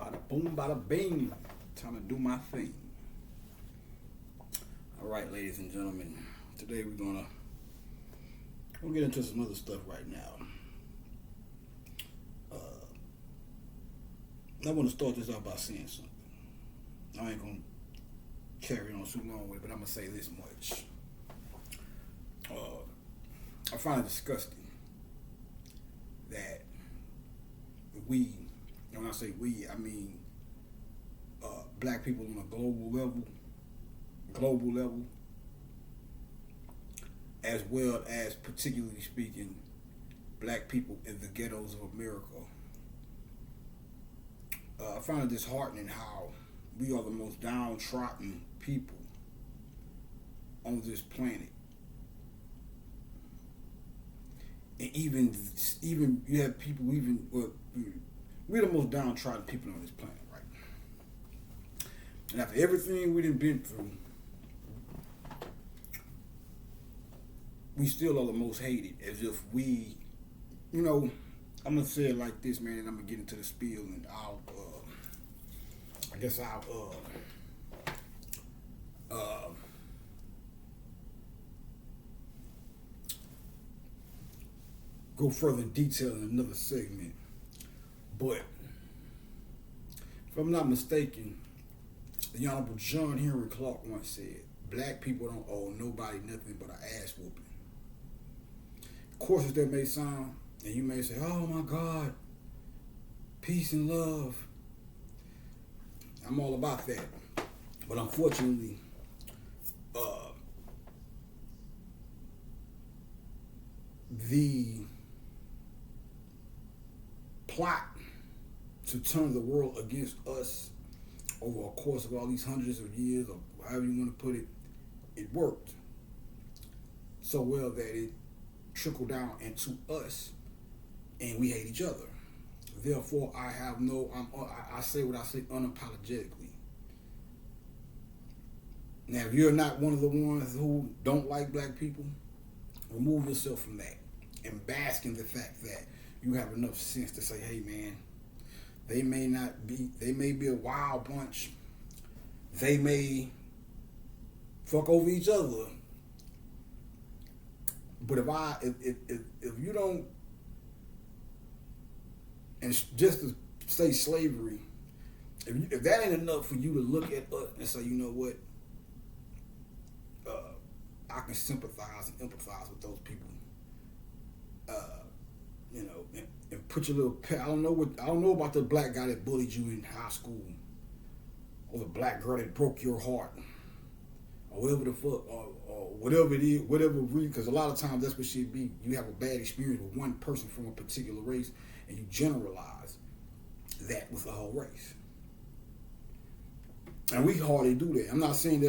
Bada boom, bada bing. Time to do my thing. All right, ladies and gentlemen. Today we'll get into some other stuff right now. I want to start this out by saying something. I ain't gonna carry on too long with it, but I'm gonna say this much. I find it disgusting that we, and when I say we, I mean black people on a global level, as well as, particularly speaking, black people in the ghettos of America. I find it disheartening how we are the most downtrodden people on this planet. And even you have people, we're the most downtrodden people on this planet, right? And after everything we done been through, we still are the most hated, as if we, I'm gonna say it like this, man, and I'm gonna get into the spiel, and I'll go further in detail in another segment. But if I'm not mistaken, the Honorable John Henry Clark once said, "Black people don't owe nobody nothing but an ass whooping." Courses that may sound, and you may say, "Oh my God, peace and love." I'm all about that, but unfortunately, the plot to turn the world against us over a course of all these hundreds of years, or however you want to put it, it worked so well that it trickled down into us, and we hate each other. Therefore, I say what I say unapologetically. Now, if you're not one of the ones who don't like black people, remove yourself from that and bask in the fact that you have enough sense to say, "Hey, man, they may be a wild bunch. They may fuck over each other. But if you don't," and just to say slavery, if that ain't enough for you to look at us and say, "You know what, I can sympathize and empathize with those people," and put your little I don't know about the black guy that bullied you in high school, or the black girl that broke your heart, or whatever the fuck, or whatever it is, whatever reason, because a lot of times that's what should be. You have a bad experience with one person from a particular race, and you generalize that with the whole race. And we hardly do that. I'm not saying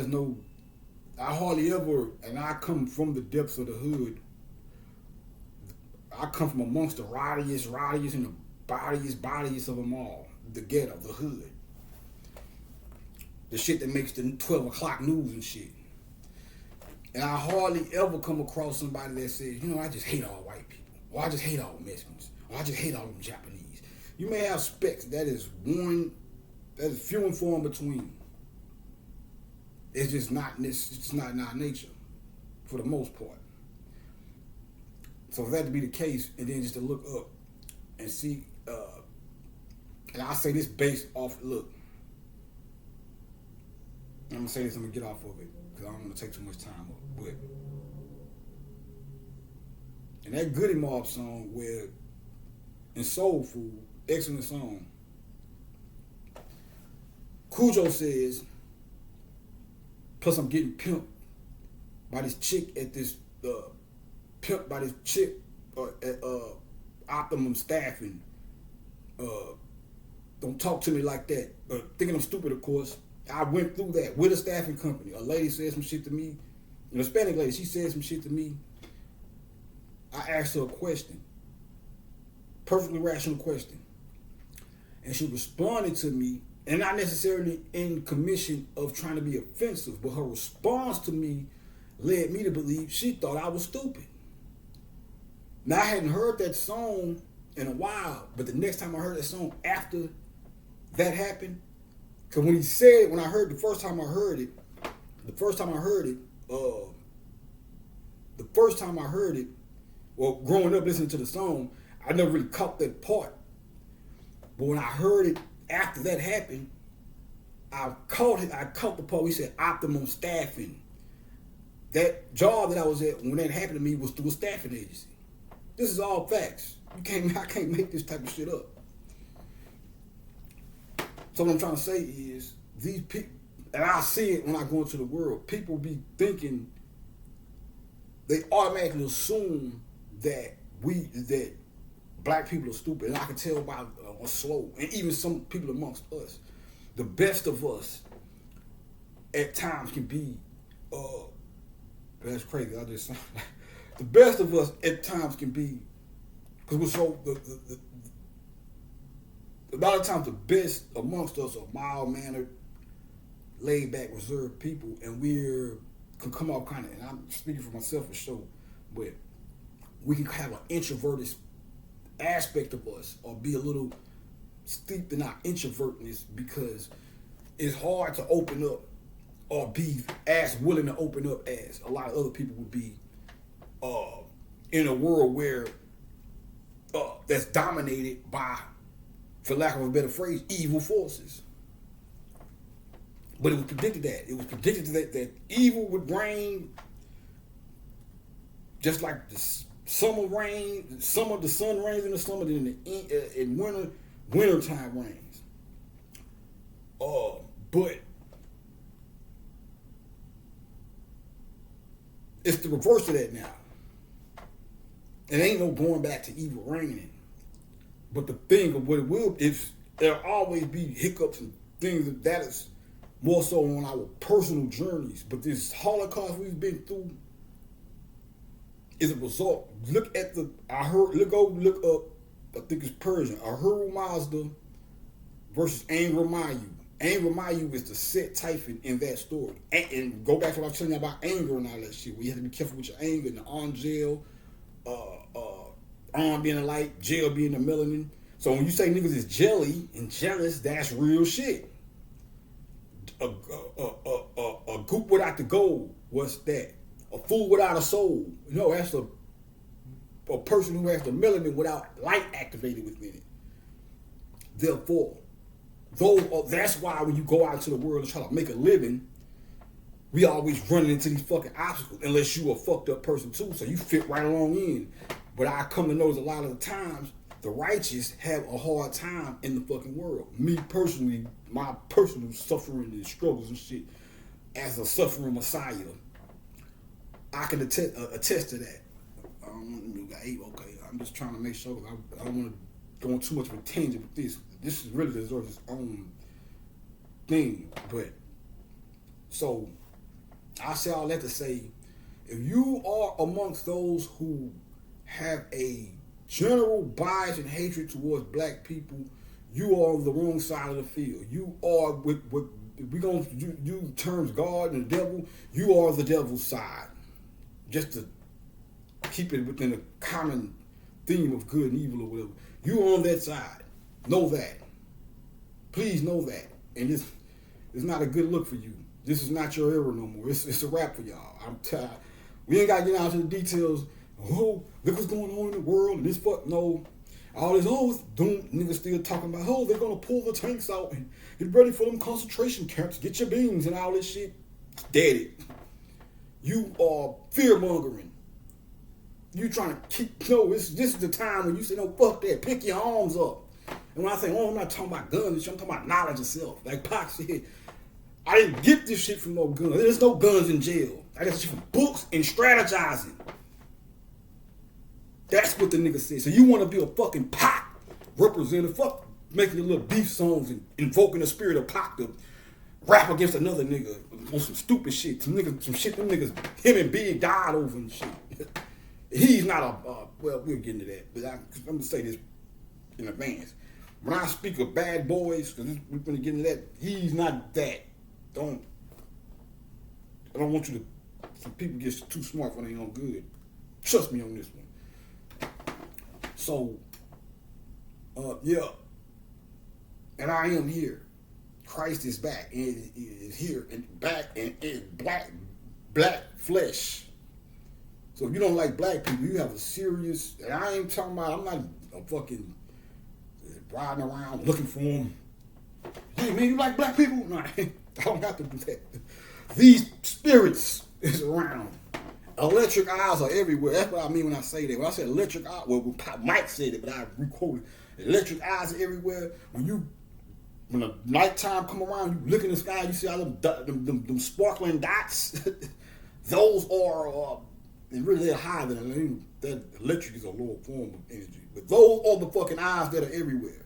I hardly ever, and I come from the depths of the hood. I come from amongst the rowdiest and the bodiest of them all. The ghetto, the hood. The shit that makes the 12 o'clock news and shit. And I hardly ever come across somebody that says, "I just hate all white people," or "I just hate all Mexicans," or "I just hate all them Japanese." You may have specks. That is few and far in between. It's just not in our nature, for the most part. So for that to be the case, and then just to look up and see, and I say this based off, look, I'm gonna say this, I'm gonna get off of it, because I don't want to take too much time up, but in that Goody Mob song, where, in Soul Food, excellent song, Cujo says, "Plus I'm getting pimped by this chick at this, at Optimum Staffing. Don't talk to me like that." Thinking I'm stupid, of course. I went through that with a staffing company. A lady said some shit to me, an Hispanic lady, she said some shit to me. I asked her a question, perfectly rational question, and she responded to me, and not necessarily in commission of trying to be offensive, but her response to me led me to believe she thought I was stupid. Now, I hadn't heard that song in a while, but the next time I heard that song after that happened, because when he said, when I heard the first time I heard it, well, growing up listening to the song, I never really caught that part. But when I heard it after that happened, I caught the part where he said optimum staffing. That job that I was at when that happened to me was through a staffing agency. This is all facts. I can't make this type of shit up. So what I'm trying to say is, these people, and I see it when I go into the world, people be thinking, they automatically assume that black people are stupid, and I can tell by or slow, and even some people amongst us, the best of us at times can be, that's crazy. I just the best of us at times can be, because we're so a lot of times the best amongst us are mild-mannered, laid-back, reserved people, and can come out kind of, and I'm speaking for myself for sure, but we can have an introverted aspect of us, or be a little steeped in our introvertness, because it's hard to open up or be as willing to open up as a lot of other people would be in a world where that's dominated by, for lack of a better phrase, evil forces. But it was predicted that evil would reign, just like the summer rain, the sun rains in the summer, then in wintertime rains. But it's the reverse of that now. It ain't no going back to evil reigning. But the thing of what it will, there'll always be hiccups and things that is more so on our personal journeys. But this Holocaust we've been through is a result. Look up, I think it's Persian, Ahura Mazda versus Angry Mayu. Angry Mayu is the set typhon in that story. And go back to what I was telling you about anger and all that shit, where you have to be careful with your anger, and the on gel, arm being the light, gel being the melanin. So when you say niggas is jelly and jealous, that's real shit. A goop without the gold, what's that? A fool without a soul. No, that's a person who has the melanin without light activated within it. Therefore, that's why when you go out into the world and try to make a living, we always running into these fucking obstacles, unless you a fucked up person too, so you fit right along in. But I come to notice a lot of the times, the righteous have a hard time in the fucking world. Me personally, my personal suffering and struggles and shit, as a suffering messiah, I can attest to that. Okay, I'm just trying to make sure, I don't want to go on too much of a tangent with this. This is really deserves its own thing. But, so, I say all that to say, if you are amongst those who have a general bias and hatred towards black people, you are on the wrong side of the field. You are, with we're going to use terms God and the devil, you are the devil's side. Just to keep it within a common theme of good and evil or whatever. You're on that side. Know that. Please know that. And this is not a good look for you. This is not your era no more. It's a wrap for y'all. I'm tired. We ain't got to get out to the details. Oh, look what's going on in the world and this fuck. No. All this, doom niggas still talking about, they're going to pull the tanks out and get ready for them concentration camps. Get your beans and all this shit. Dead it. You are fear-mongering. You trying to keep, this is the time when you say, no, fuck that. Pick your arms up. And when I say, I'm not talking about guns, I'm talking about knowledge of self. Like Pac said, I didn't get this shit from no guns. There's no guns in jail. I got this shit from books and strategizing. That's what the nigga said. So you want to be a fucking Pac representative, fuck making your little beef songs and invoking the spirit of Pac to rap against another nigga on some stupid shit. Some shit them niggas, him and Big died over and shit. He's not well, we'll get into that. But I'm going to say this in advance. When I speak of bad boys, because we're going to get into that, he's not that. I don't want you to, some people get too smart when they ain't no good. Trust me on this one. So, yeah. And I am here. Christ is back and is here and back and in black flesh. So if you don't like black people, you have a serious. And I ain't talking about. I'm not a fucking riding around looking for them. Hey man, you like black people? No, I don't have to do that. These spirits is around. Electric eyes are everywhere. That's what I mean when I say that. When I say electric eyes, well, Mike said it, but I requoted. Electric eyes are everywhere. When the nighttime come around, you look in the sky, you see all them sparkling dots. Those are, and really they're higher than that. Electric is a lower form of energy. But those are the fucking eyes that are everywhere.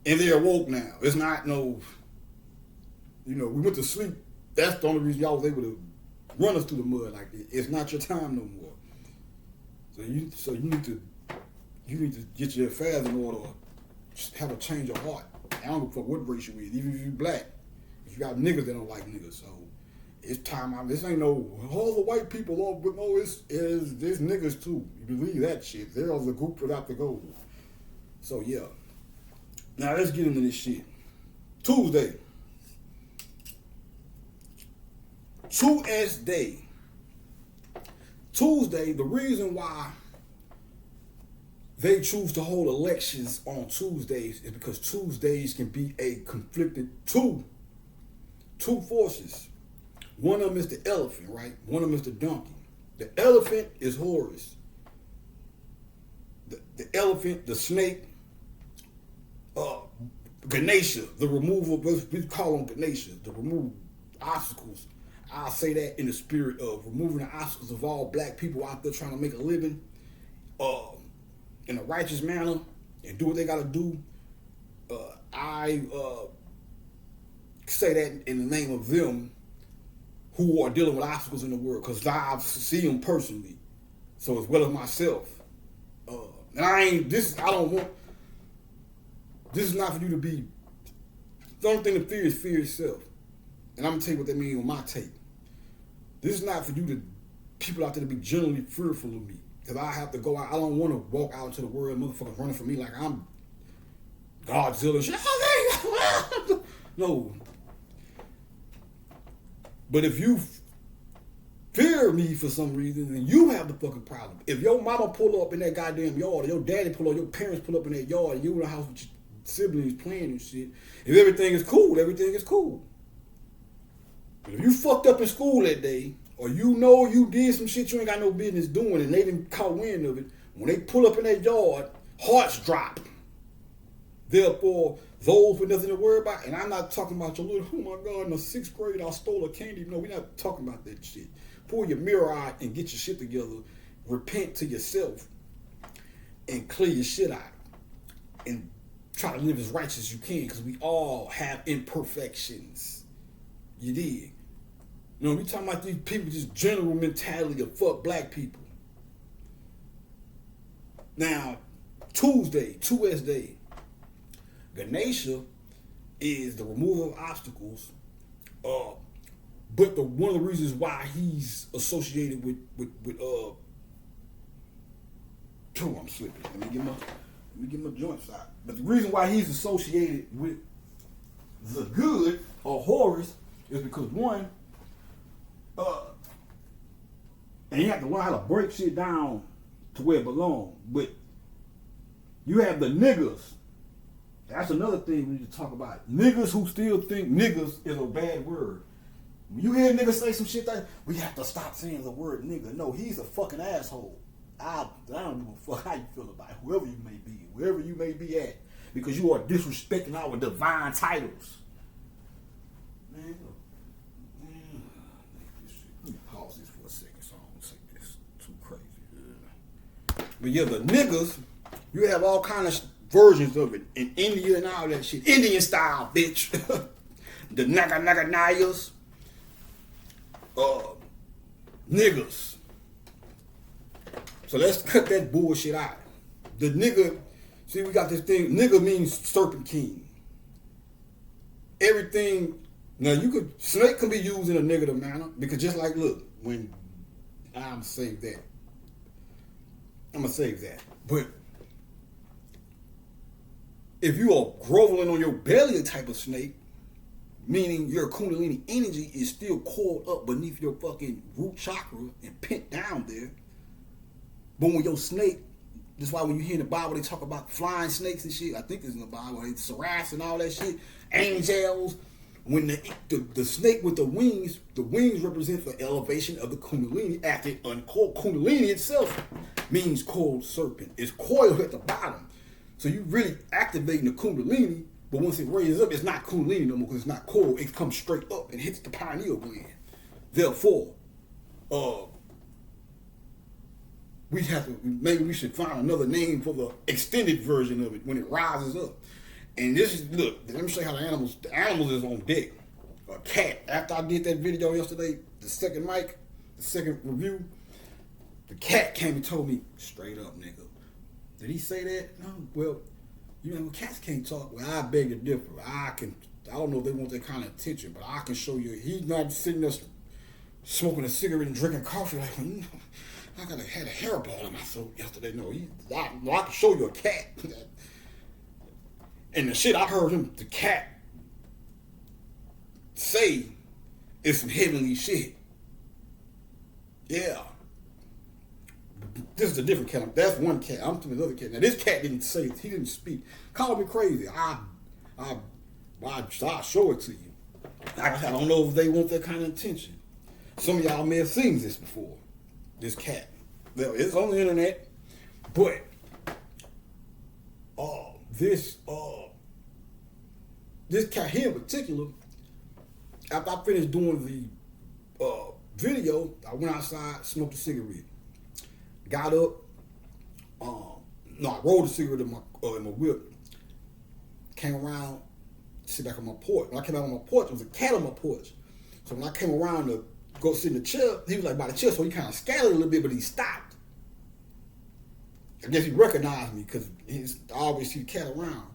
And they're woke now. It's not no, we went to sleep. That's the only reason y'all was able to run us through the mud like that. It's not your time no more. So you need to get your affairs in order. Just have a change of heart. I don't give a fuck what race you is, even if you black. If you got niggas that don't like niggas, so it's time out. This ain't no all the white people, but no, it's niggas too. You believe that shit? There's a group without the gold. So yeah. Now let's get into this shit. Tuesday. 2S Day. Tuesday, the reason why they choose to hold elections on Tuesdays is because Tuesdays can be a conflicted two forces. One of them is the elephant, right? One of them is the donkey. The elephant is Horus. The elephant, the snake, Ganesha, the removal, we call them Ganesha, the remove obstacles. I'll say that in the spirit of removing the obstacles of all black people out there trying to make a living in a righteous manner and do what they got to do. I say that in the name of them who are dealing with obstacles in the world, because I see them personally, so as well as myself. And this is not for you to be. The only thing to fear is fear itself. And I'm gonna tell you what that means on my take. This is not for you to people out there to be generally fearful of me. Because I have to go out. I don't want to walk out into the world, motherfuckers running from me like I'm Godzilla and shit. No. But if you fear me for some reason, then you have the fucking problem. If your mama pull up in that goddamn yard, or your daddy pull up, your parents pull up in that yard, and you in the house with your siblings playing and shit, if everything is cool, everything is cool. But if you fucked up in school that day, or you did some shit you ain't got no business doing and they didn't caught wind of it, when they pull up in that yard, hearts drop. Therefore, those with nothing to worry about, and I'm not talking about your little, oh my God, in the 6th grade I stole a candy. No, we're not talking about that shit. Pull your mirror out and get your shit together. Repent to yourself and clear your shit out. And try to live as righteous as you can, because we all have imperfections. You dig? We talking about these people, just general mentality of fuck black people. Now, Tuesday, 2S Day, Ganesha is the removal of obstacles, but one of the reasons why he's associated with I'm slipping. Let me get my joints out. But the reason why he's associated with the good or Horus is because one, and you have to learn how to break shit down to where it belongs. But you have the niggas. That's another thing we need to talk about. Niggas who still think niggas is a bad word. When you hear niggas say some shit like, we have to stop saying the word nigga. No, he's a fucking asshole. I don't give a fuck how you feel about it, whoever you may be, wherever you may be at, because you are disrespecting our divine titles. Man, let me pause this for a second so I don't say this too crazy. But yeah, the niggas, you have all kind of versions of it in India and all that shit. Indian style, bitch. The niggas. Niggas. So let's cut that bullshit out. The nigga, see, we got this thing. Nigga means serpent king. Everything. Now snake can be used in a negative manner, because just like, look, when I'm gonna save that. But If you are groveling on your belly type of snake, meaning your kundalini energy is still coiled up beneath your fucking root chakra and pent down there. But when your snake, that's why when you hear in the Bible they talk about flying snakes and shit, I think it's in the Bible, it's seraphs and all that shit, angels. When the snake with the wings represent the elevation of the kundalini after uncoiled. Kundalini itself means coiled serpent. It's coiled at the bottom. So you really activating the kundalini, but once it raises up, it's not kundalini no more because it's not coiled. It comes straight up and hits the pineal gland. Therefore, maybe we should find another name for the extended version of it when it rises up. And this is, look, let me show you how the animals is on deck. A cat, after I did that video yesterday, the second review, the cat came and told me, straight up, nigga. Did he say that? No. Well, you know, cats can't talk. Well, I beg to differ. I don't know if they want that kind of attention, but I can show you. He's not sitting there smoking a cigarette and drinking coffee like, well, you know, I had a hairball in my throat yesterday. No, I can show you a cat. And the shit I heard the cat say is some heavenly shit. Yeah. This is a different cat. That's one cat. I'm to another cat. Now this cat didn't say it. He didn't speak. Call me crazy. I'll show it to you. I don't know if they want that kind of attention. Some of y'all may have seen this before. This cat. Well, it's on the internet. But this cat here in particular, after I finished doing the video, I went outside, smoked a cigarette, got up. I rolled a cigarette in my whip, came around, sit back on my porch. When I came out on my porch, there was a cat on my porch. So when I came around to go sit in the chair, he was like by the chair, so he kind of scattered a little bit, but he stopped. I guess he recognized me because I always see the cat around.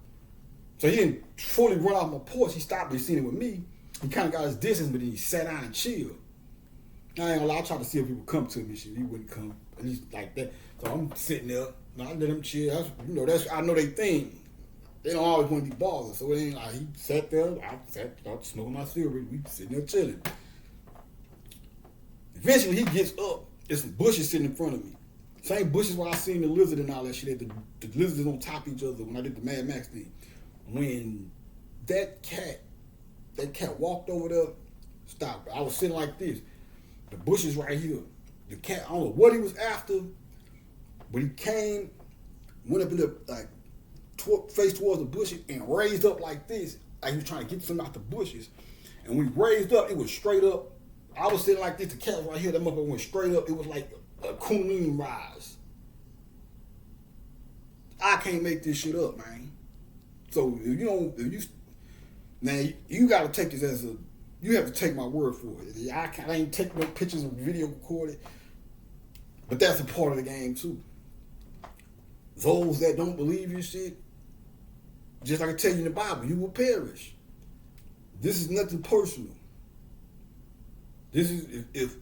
So he didn't fully run off my porch. He stopped and seen it with me. He kind of got his distance, but then he sat down and chilled. I ain't gonna lie, I tried to see if he would come to me. Shit, he wouldn't come. At least like that. So I'm sitting there. I let him chill. I know they thing. They don't always want to be bothered. So it ain't like he sat there. I started smoking my cigarette. We sitting there chilling. Eventually he gets up. There's some bushes sitting in front of me. Same bushes where I seen the lizard and all that shit. The lizards on top of each other when I did the Mad Max thing. When that cat walked over there, stopped. I was sitting like this. The bushes right here. The cat, I don't know what he was after, but he came, went up in the face towards the bushes and raised up like this, like he was trying to get something out the bushes. And when he raised up, it was straight up. I was sitting like this. The cat was right here. That motherfucker went straight up. It was like a kundalini rise. I can't make this shit up, man. So you gotta take this you have to take my word for it. I ain't take no pictures or video recorded, but that's a part of the game too. Those that don't believe you shit, just like I tell you in the Bible, you will perish. This is nothing personal. This is if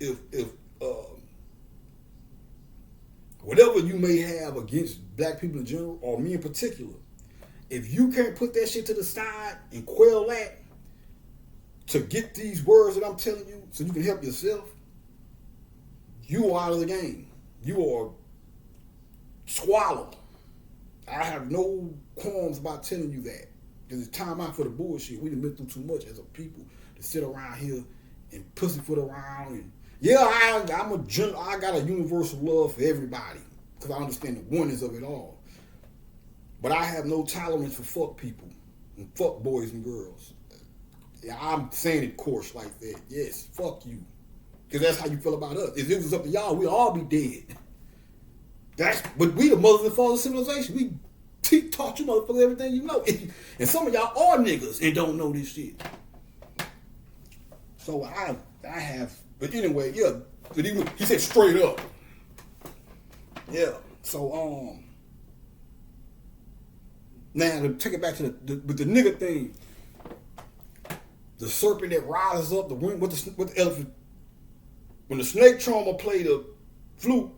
whatever you may have against black people in general, or me in particular, if you can't put that shit to the side and quell that to get these words that I'm telling you so you can help yourself, you are out of the game. You are swallowed. I have no qualms about telling you that. Because it's time out for the bullshit. We done been through too much as a people to sit around here and pussyfoot around. And yeah, I got a universal love for everybody because I understand the oneness of it all. But I have no tolerance for fuck people and fuck boys and girls. Yeah, I'm saying it coarse like that. Yes, fuck you. Because that's how you feel about us. If it was up to y'all, we'd all be dead. But we the mothers and fathers of civilization. We taught you motherfuckers everything you know. And some of y'all are niggas and don't know this shit. So I have, but anyway, yeah. But he said straight up. Yeah. So now to take it back to the nigga thing. The serpent that rises up, the wind with the elephant. When the snake charmer play the flute,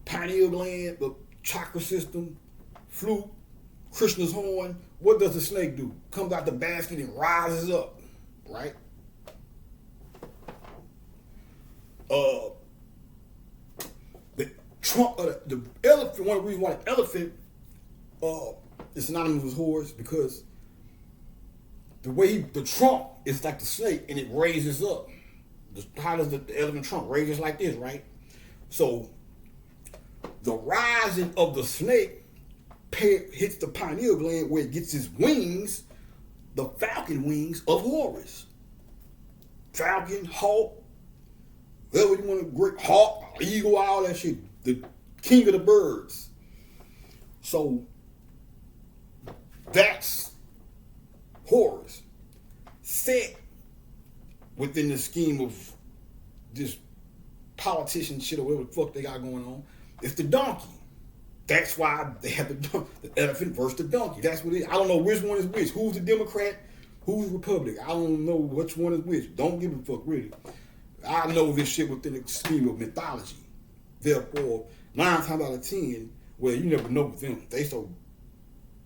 pineal gland, the chakra system flute, Krishna's horn. What does the snake do? Comes out the basket and rises up, right? The trunk of the elephant. One of the reasons why the elephant is synonymous with horse because the way the trunk is like the snake and it raises up. How does the elephant trunk raises like this, right? So the rising of the snake hits the pineal gland where it gets its wings, the falcon wings of Horus. Falcon, hawk, whatever you want to great hawk, eagle, all that shit. The king of the birds. So that's Horus. Set within the scheme of this politician shit or whatever the fuck they got going on. It's the donkey. That's why they have the elephant versus the donkey. That's what it is. I don't know which one is which. Who's the Democrat? Who's Republican? I don't know which one is which. Don't give a fuck, really. I know this shit within the scheme of mythology. Therefore, 9 times out of 10, well, you never know with them. They so,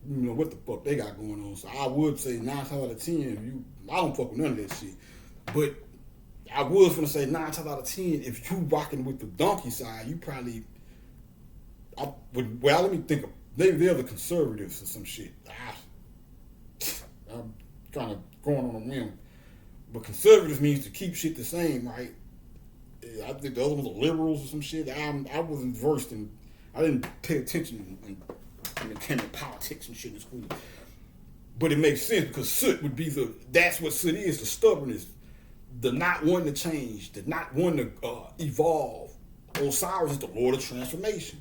you know what the fuck they got going on. So I would say 9 times out of 10, I don't fuck with none of that shit. But I was gonna say 9 times out of 10, if you rocking with the donkey side, you probably. Well, let me think. Maybe they're the conservatives or some shit. I'm kind of going on a whim, but conservatives means to keep shit the same, right? I think the other ones are liberals or some shit. I wasn't versed in. I didn't pay attention in politics and shit in school. But it makes sense because soot would be that's what soot is, the stubbornness, the not wanting to change, the not wanting to evolve. Osiris is the Lord of transformation.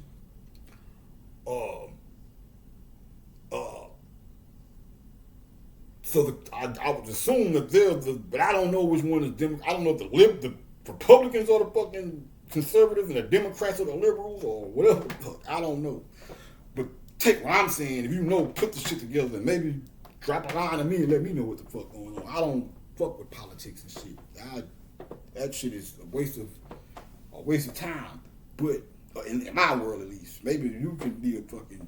So I would assume that they're but I don't know which one is I don't know if the Republicans are the fucking conservatives and the Democrats are the liberals or whatever the fuck. I don't know. But take what I'm saying, if you know, put the shit together and maybe drop a line to me and let me know what the fuck going on. I don't fuck with politics and shit. That shit is a waste of time. But in my world at least, maybe you can be a fucking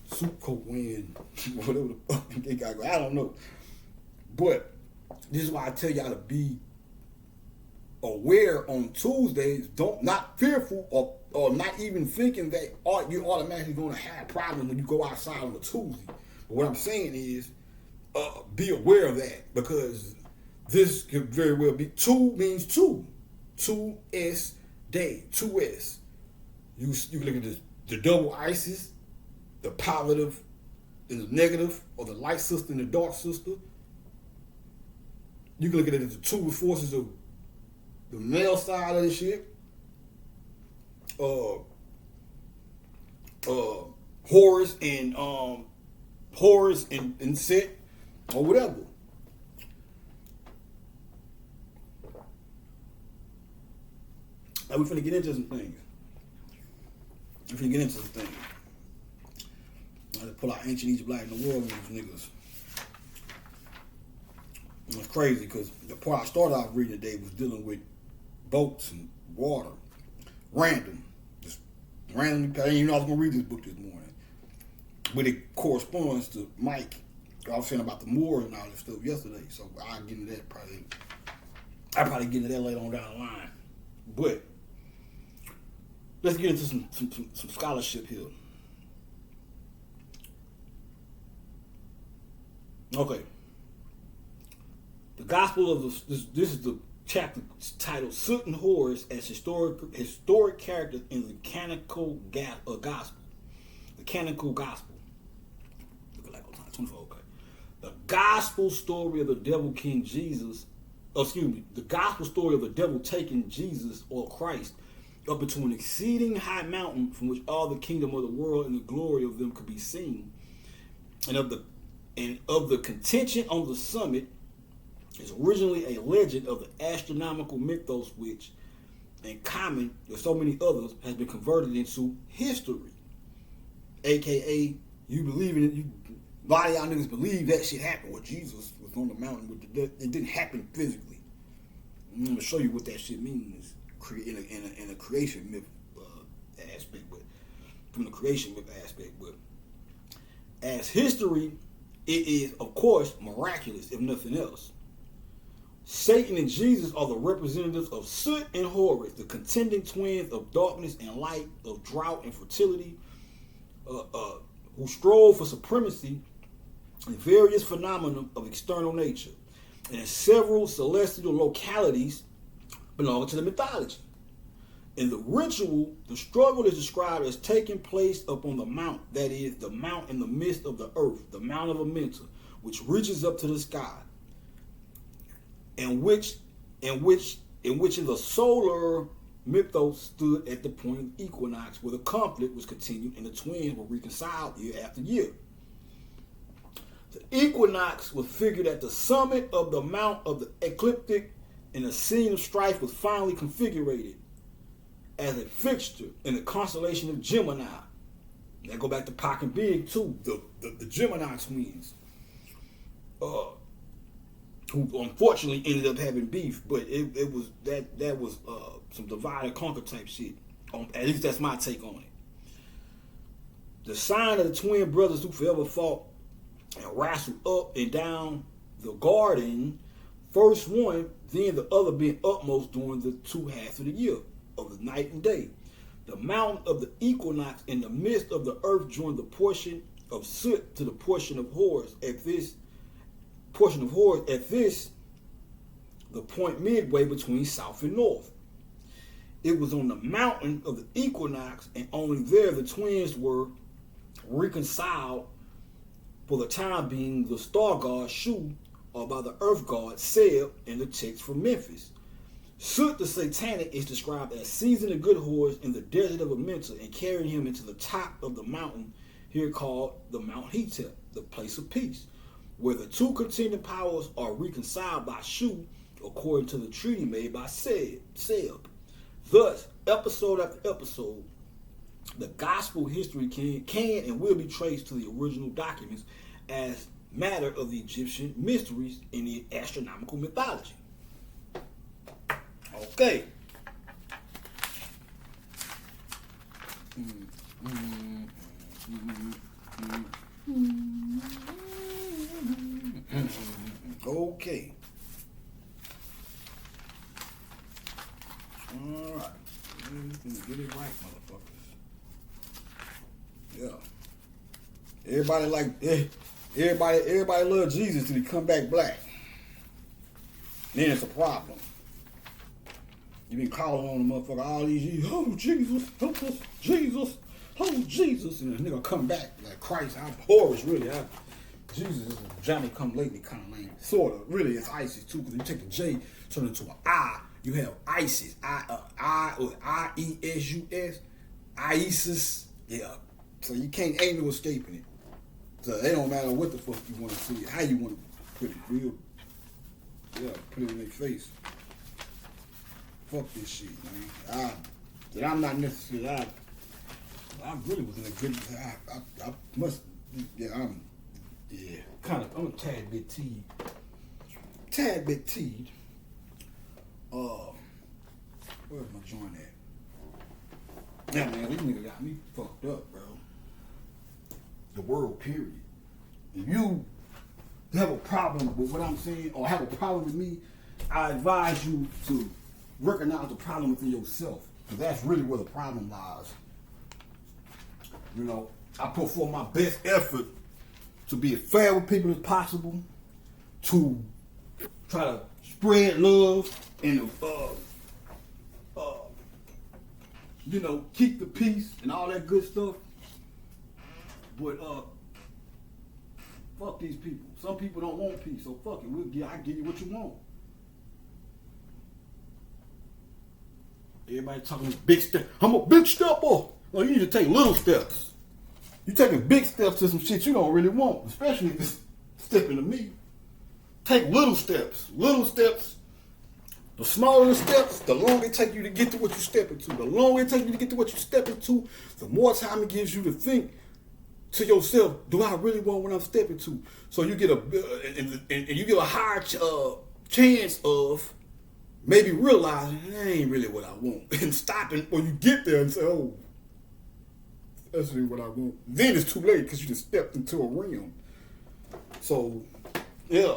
soup coat wearing whatever the fuck they got going. I don't know. But this is why I tell y'all to be aware on Tuesdays. Not fearful or not even thinking that you're automatically going to have problems when you go outside on a Tuesday. But what I'm saying is be aware of that because this could very well be 2 means 2. 2S day. 2S. You can look at the double ISIS, the positive and the negative, or the light sister and the dark sister. You can look at it as the 2 forces of the male side of the shit. Horus and Set, or whatever. Now we're finna get into some things. I had to pull out ancient Egypt Black in the world with these niggas. It was crazy because the part I started off reading today was dealing with boats and water. Just randomly. I didn't even know I was going to read this book this morning. But it corresponds to Mike. I was saying about the Moors and all this stuff yesterday. So I'll get into that probably. I'll probably get into that later on down the line. But let's get into some scholarship here. Okay. The Gospel of this is the chapter titled "Soot and Horus as historic characters in the canonical gospel." The canonical gospel. Look at like 24. Okay. The gospel story of the devil King Jesus. The gospel story of the devil taking Jesus or Christ up into an exceeding high mountain from which all the kingdom of the world and the glory of them could be seen, and of the contention on the summit is originally a legend of the astronomical mythos which, in common with so many others, has been converted into history. AKA, you believe in it. A lot of y'all niggas believe that shit happened where Jesus was on the mountain with the death. It didn't happen physically. I'm going to show you what that shit means in a creation myth aspect, but from the creation myth aspect. But As history, it is, of course, miraculous, if nothing else. Satan and Jesus are the representatives of Soot and Horus, the contending twins of darkness and light, of drought and fertility, who strove for supremacy in various phenomena of external nature, and several celestial localities belonging to the mythology. In the ritual, the struggle is described as taking place upon the mount, that is, the mount in the midst of the earth, the mount of Amenta, which reaches up to the sky, in which in the solar mythos stood at the point of equinox, where the conflict was continued and the twins were reconciled year after year. The equinox was figured at the summit of the mount of the ecliptic, and the scene of strife was finally configured as a fixture in the constellation of Gemini. That go back to Pac and Big too, the Gemini twins, who unfortunately ended up having beef, but it was that was some divide and conquer type shit. At least that's my take on it. The sign of the twin brothers who forever fought and wrestled up and down the garden, first one, then the other being upmost during the two halves of the year, of the night and day. The mountain of the equinox in the midst of the earth joined the portion of Soot to the portion of Horus. At this, the point midway between south and north. It was on the mountain of the equinox, and only there the twins were reconciled for the time being, the star god Shu, or by the earth god Seb in the text from Memphis. Soot the Satanic is described as seizing a good horse in the desert of Amenta and carrying him into the top of the mountain here called the Mount Hetep, the place of peace, where the two contending powers are reconciled by Shu according to the treaty made by Seb. Thus, episode after episode, the gospel history can and will be traced to the original documents as matter of the Egyptian mysteries in the astronomical mythology. Okay. Okay. All right. Get it right, motherfuckers. Yeah. Everybody loves Jesus till he come back black. Then it's a problem. You been calling on the motherfucker all these years. Oh, Jesus, help us, Jesus, oh, Jesus. And the nigga come back like Christ. I'm Horus, really. Jesus is a Johnny come lately kind of name. Sort of. Really, it's ISIS too, because you take the J, turn it into an I. You have ISIS. I-E-S-U-S. ISIS. Yeah. So you ain't no escaping it. So it don't matter what the fuck you want to see it, how you want to put it. Real. Yeah, put it in their face. Fuck this shit, man. I'm not necessarily. I really was in a good. I must. Yeah, kind of. I'm a tad bit teed. Where's my joint at? Yeah, man, these niggas got me fucked up, bro. The world, period. If you have a problem with what I'm saying, or have a problem with me, I advise you to recognize the problem within yourself, because that's really where the problem lies. You know, I put forth my best effort to be as fair with people as possible, to try to spread love and keep the peace and all that good stuff. But fuck these people. Some people don't want peace, so fuck it. I give you what you want. Everybody talking big steps. I'm a big stepper. Well, you need to take little steps. You taking big steps to some shit you don't really want, especially if it's stepping to me. Take little steps. Little steps. The smaller the steps, the longer it takes you to get to what you're stepping to. The longer it takes you to get to what you're stepping to, the more time it gives you to think to yourself, do I really want what I'm stepping to? So you get you get a higher chance of maybe realizing that ain't really what I want, and stopping when you get there and say, oh, That's really what I want. Then it's too late because you just stepped into a realm. So, yeah.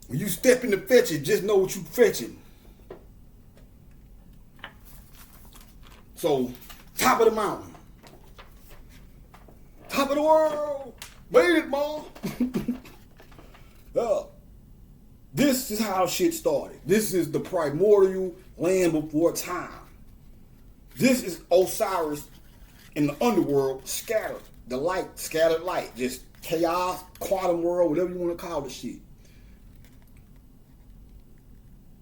When you step in to fetch it, just know what you fetching. So, top of the mountain. Top of the world. Made it, Mom. This is how shit started. This is the primordial land before time. This is Osiris in the underworld scattered. The light, scattered light. Just chaos, quantum world, whatever you want to call the shit.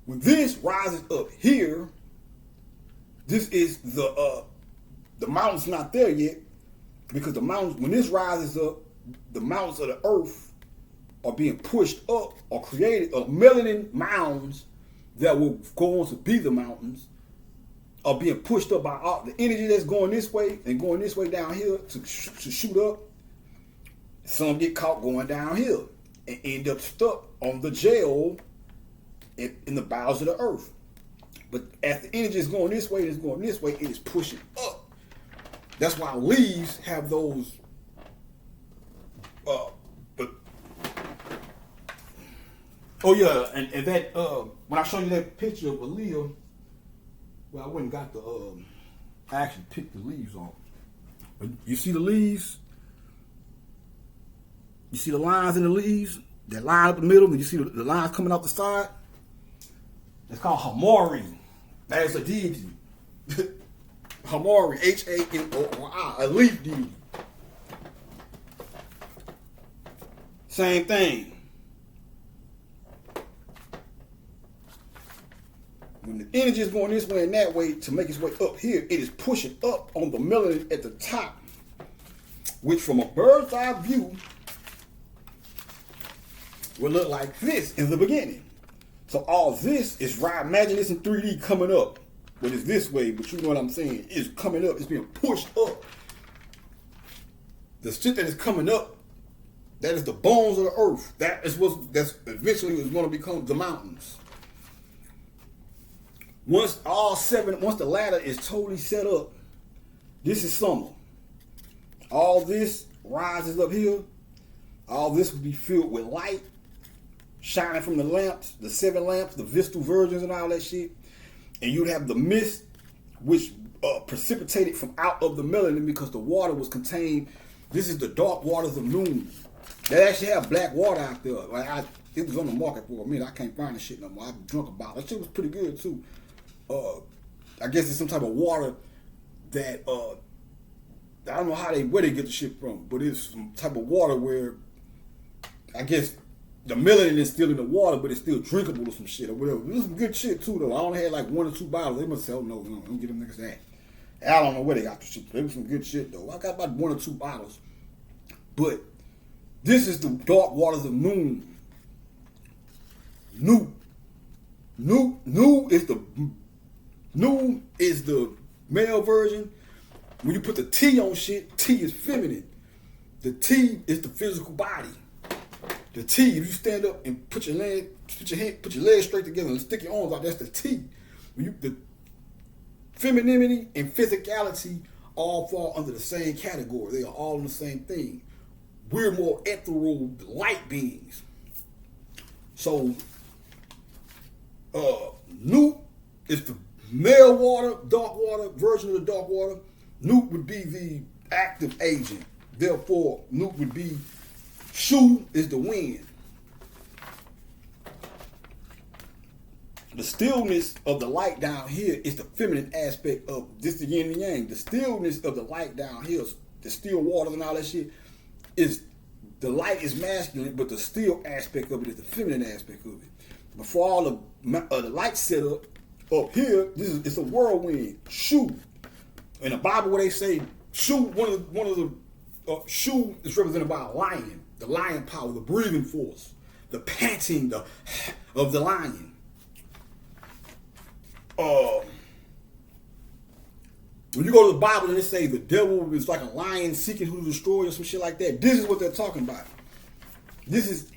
When this rises up here, this is the mountain's not there yet, because the mountains, when this rises up, the mountains of the earth are being pushed up or created, or melanin mounds that will go on to be the mountains are being pushed up by all the energy that's going this way and going this way down here to shoot up. Some get caught going downhill and end up stuck on the gel in the bowels of the earth. But as the energy is going this way, it is pushing up. That's why leaves have those. And that when I show you that picture of a leaf, well, I went and got the I actually picked the leaves off. But you see the leaves? You see the lines in the leaves that line up the middle, and you see the lines coming out the side? It's called Hamori. That is a deity. Hamori, Hamori, a leaf deity. Same thing. When the energy is going this way and that way to make its way up here, it is pushing up on the melanin at the top, which from a bird's eye view will look like this in the beginning. So all this is right. Imagine this in 3D coming up, but it's this way. But you know what I'm saying? It's coming up. It's being pushed up. The shit that is coming up, that is the bones of the earth. That's eventually is going to become the mountains. Once the ladder is totally set up, this is summer. All this rises up here. All this will be filled with light, shining from the lamps, the 7 lamps, the Vestal Virgins and all that shit. And you'd have the mist, which precipitated from out of the melanin because the water was contained. This is the dark waters of noon. They actually have black water out there. It was on the market for a minute. I can't find the shit no more. I drunk about it. That shit was pretty good too. I guess it's some type of water that I don't know where they get the shit from, but it's some type of water where I guess the melanin is still in the water, but it's still drinkable or some shit or whatever. It was some good shit too though. I only had like 1 or 2 bottles. They must say, oh no, don't get them niggas that. I don't know where they got the shit. There was some good shit though. I got about 1 or 2 bottles. But this is the dark waters of noon. Nu is the male version. When you put the T on shit, T is feminine. The T is the physical body. The T, if you stand up and put your legs straight together and stick your arms out, that's the T. The femininity and physicality all fall under the same category. They are all in the same thing. We're more ethereal light beings. So, Nu is the male water, dark water, version of the dark water. Nu would be the active agent. Therefore, Nu would be, Shu is the wind. The stillness of the light down here is the feminine aspect of this, the yin and yang. The stillness of the light down here, the still waters and all that shit, is the light is masculine, but the still aspect of it is the feminine aspect of it. Before all the light set up here, it's a whirlwind. Shu. In the Bible, where they say Shu, one of the Shu is represented by a lion. The lion power, the breathing force, the panting of the lion. When you go to the Bible and they say the devil is like a lion seeking who to destroy or some shit like that, this is what they're talking about. This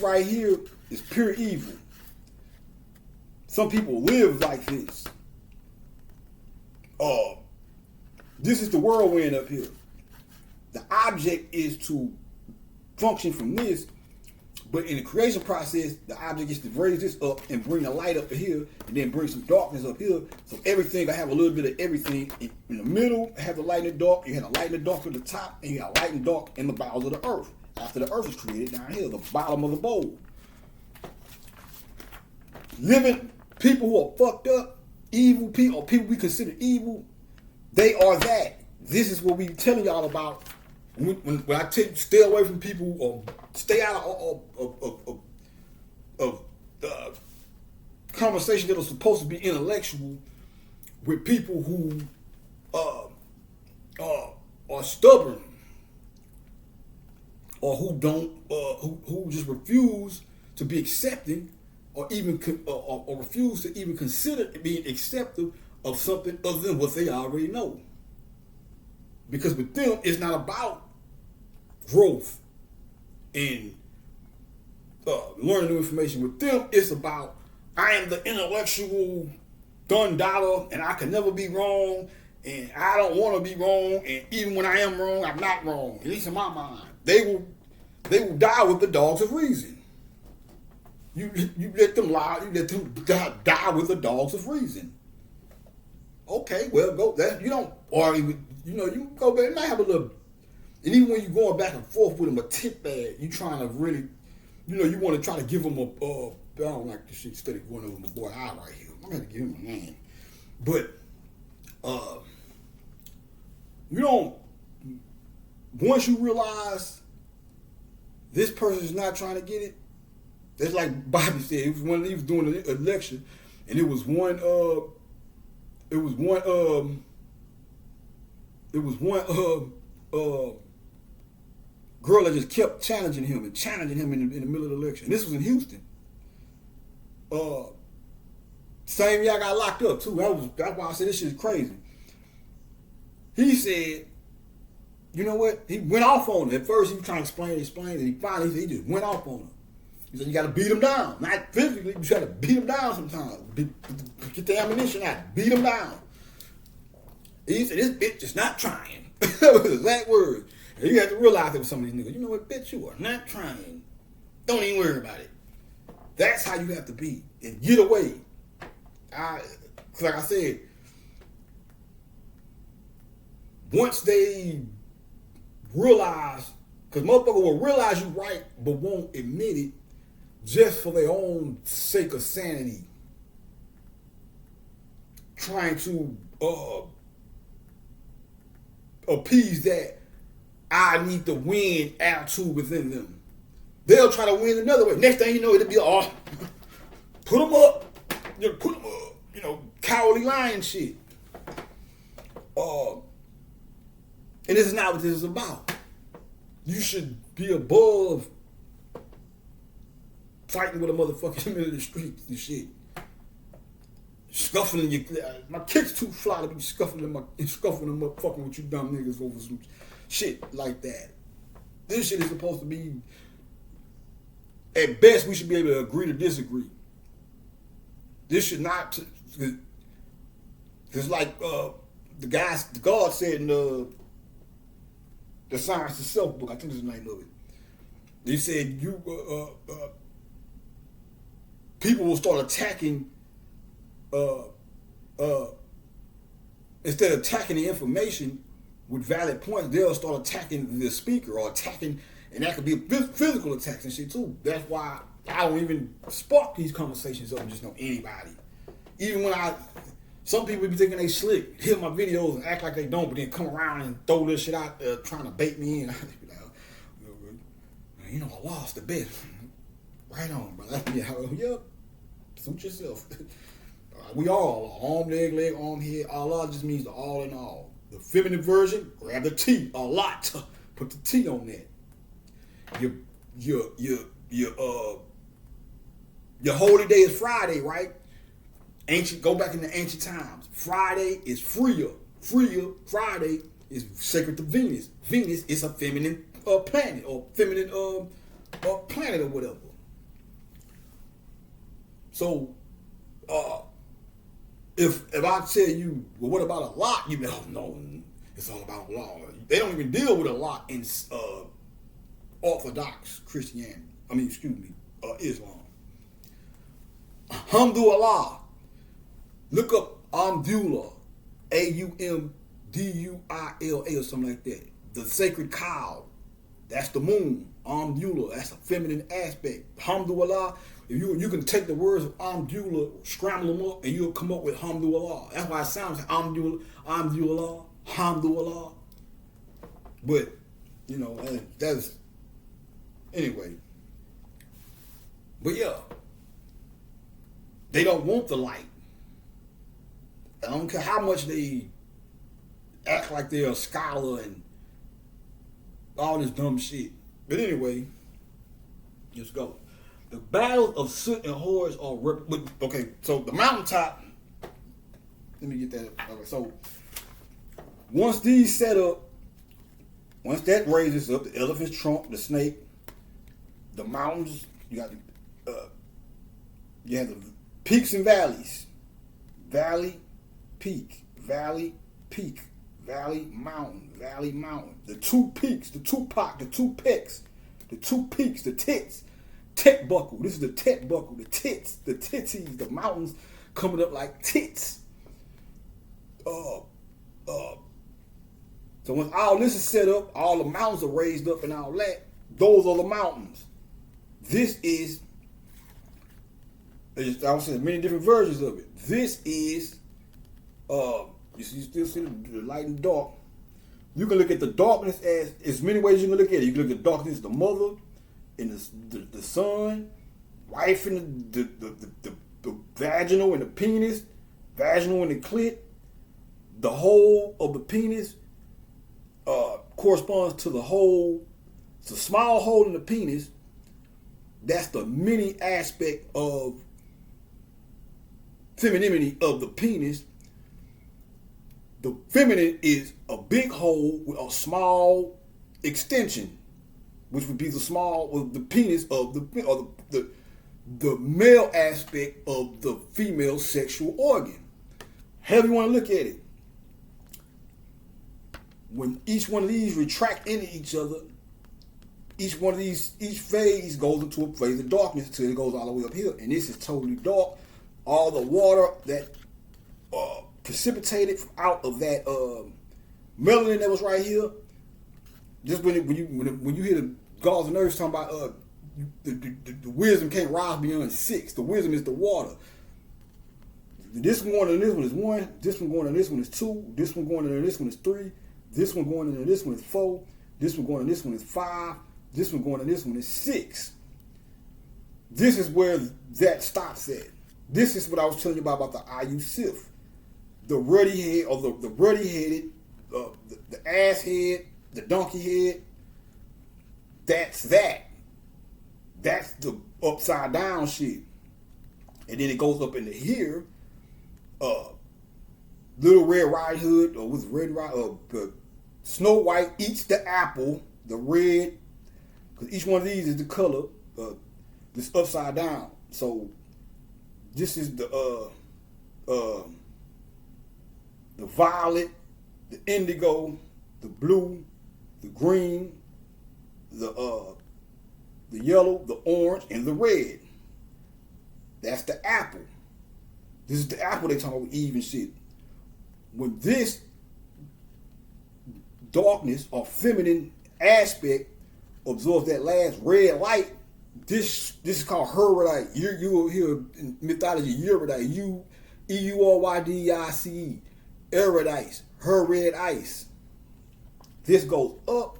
right here is pure evil. Some people live like this. this is the whirlwind up here. The object is to function from this, but in the creation process, the object is to raise this up and bring the light up to here, and then bring some darkness up here. So everything will have a little bit of everything. In the middle, have the light and the dark. You have the light and the dark at the top, and you got light and dark in the bowels of the earth. After the earth is created down here, the bottom of the bowl. Living people who are fucked up, evil people, or people we consider evil, they are that. This is what we telling y'all about. When I tell you stay away from people or stay out of conversations that are supposed to be intellectual with people who are stubborn or who don't who just refuse to be accepting or even or refuse to even consider being accepting of something other than what they already know. Because with them, it's not about growth and learning new information. With them, it's about, I am the intellectual done dollar and I can never be wrong and I don't want to be wrong, and even when I am wrong, I'm not wrong. At least in my mind. They will die with the dogs of reason. You let them lie, you let them die with the dogs of reason. Okay, well, go that you don't, or even, you go back. You might have a little, and even when you're going back and forth with them a tip bad, you trying to really, you want to try to give them I don't like this shit. Instead of going over my boy I right here, I'm gonna give him a name, but you don't. Once you realize this person is not trying to get it, it's like Bobby said. It was when he was doing a lecture, and it was one girl that just kept challenging him in the middle of the lecture. And this was in Houston. Same year I got locked up too. That's why I said this shit is crazy. He said, you know what? He went off on him. At first he was trying to explain, and he finally he just went off on him. He said, you got to beat him down. Not physically, you got to beat him down sometimes. Get the ammunition out. Beat him down. He said, this bitch is not trying. That was his exact word. And you have to realize that with some of these niggas, you know what, bitch, you are not trying. Don't even worry about it. That's how you have to be. And get away. Like I said, once they realize, because motherfucker will realize you right, but won't admit it just for their own sake of sanity. Trying to appease that I need to win attitude within them. They'll try to win another way. Next thing you know, it'll be put them up. Put them up. Cowardly lion shit. And this is not what this is about. You should be above fighting with a motherfucker in the middle of the streets and shit. Scuffling your, my kids too fly to be scuffling them up, fucking with you dumb niggas over some shit like that. This shit is supposed to be, at best, we should be able to agree to disagree. This should not, it's like the God said in the Science of Self book, I think is the name of it. He said people will start attacking. Instead of attacking the information with valid points, they'll start attacking the speaker or attacking, and that could be physical attacks and shit too. That's why I don't even spark these conversations up and just know anybody. Even when some people be thinking they slick, hit my videos and act like they don't, but then come around and throw this shit out there trying to bait me in. I lost the bet. Right on, brother. Yeah, suit yourself. We all arm, leg, arm, head. Allah just means the all in all. The feminine version, grab the T, a lot. Put the T on that. Your holy day is Friday, right? Go back in the ancient times. Friday is freer. Friday is sacred to Venus. Venus is a feminine planet or feminine planet or whatever. So if I tell you, well, what about a lot? You be like, oh no, it's all about law. They don't even deal with a lot in Orthodox Christianity. Islam. Alhamdulillah. Look up Amdullah, Aumduilla or something like that. The sacred cow. That's the moon. Amdullah. That's a feminine aspect. Alhamdulillah. If you can take the words of Amdullah, scramble them up, and you'll come up with Alhamdulillah. That's why it sounds like Amdulillah, Alhamdulillah. But that's anyway. But yeah, they don't want the light. I don't care how much they act like they're a scholar and all this dumb shit. But anyway, let's go. The battles of soot and hordes are okay. So the mountaintop. Let me get that. Okay, so once these set up, once that raises up, the elephant's trunk, the snake, the mountains. You got you have the peaks and valleys. Valley, peak, valley, peak, valley, mountain, valley, mountain. The two peaks, the Tupac, the two peaks, the two peaks, the tits. Tet buckle. This is the tet buckle. The tits, the titties, the mountains coming up like tits. So when all this is set up, all the mountains are raised up and all that. Those are the mountains. This is, I was saying many different versions of it. This is, you still see the light and dark. You can look at the darkness as many ways you can look at it. You can look at darkness as the mother, and the son, wife and the vaginal and the penis, vaginal and the clit. The whole of the penis corresponds to the hole. It's a small hole in the penis. That's the mini aspect of femininity of the penis. The feminine is a big hole with a small extension, which would be the penis of the male aspect of the female sexual organ. However you want to look at it. When each one of these retract into each other, each phase goes into a phase of darkness until it goes all the way up here. And this is totally dark. All the water that precipitated out of that melanin that was right here. Just when you hear the gods and earth talking about the wisdom can't rise beyond 6. The wisdom is the water. This one going to this one is 1. This one going to this one is 2. This one going to this one is 3. This one going into this one is 4. This one going to this one is 5. This one going to this one is 6. This is where that stops at. This is what I was telling you about the Ayu Sif. The ruddy head, or the ruddy headed, the ass head, the donkey head. That's that. That's the upside down shit. And then it goes up into here. Little Red Riding Hood, or with Red Snow White eats the apple, the red, because each one of these is the color, this upside down. So this is the violet, the indigo, the blue, the green, the yellow, the orange, and the red. That's the apple. This is the apple they talk about with Eve and shit. When this darkness or feminine aspect absorbs that last red light, this is called Hurk. You will hear in mythology Eurydice, Eurydice, Eurydice, her red ice. This goes up.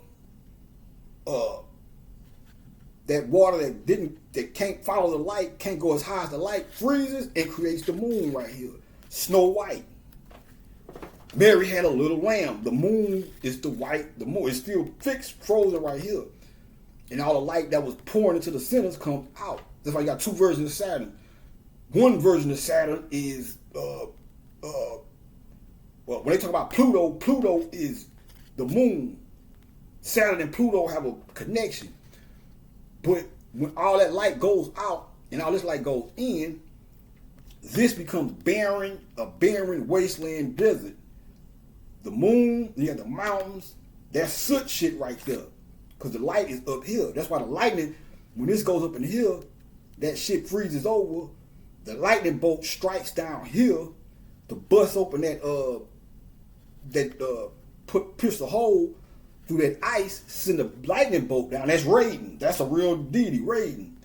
That water that can't follow the light, can't go as high as the light, freezes and creates the moon right here. Snow White. Mary had a little lamb. The moon is the white. The moon is still fixed, frozen right here. And all the light that was pouring into the centers comes out. That's why you got two versions of Saturn. One version of Saturn is, well, when they talk about Pluto, Pluto is the moon. Saturn and Pluto have a connection. But when all that light goes out and all this light goes in, this becomes a barren wasteland desert. The moon, you got the mountains, that's soot shit right there. Because the light is up here. That's why the lightning, when this goes up in here, that shit freezes over. The lightning bolt strikes down here to bust open pierce a hole through that ice, send a lightning bolt down. That's Raiden. That's a real deity, Raiden.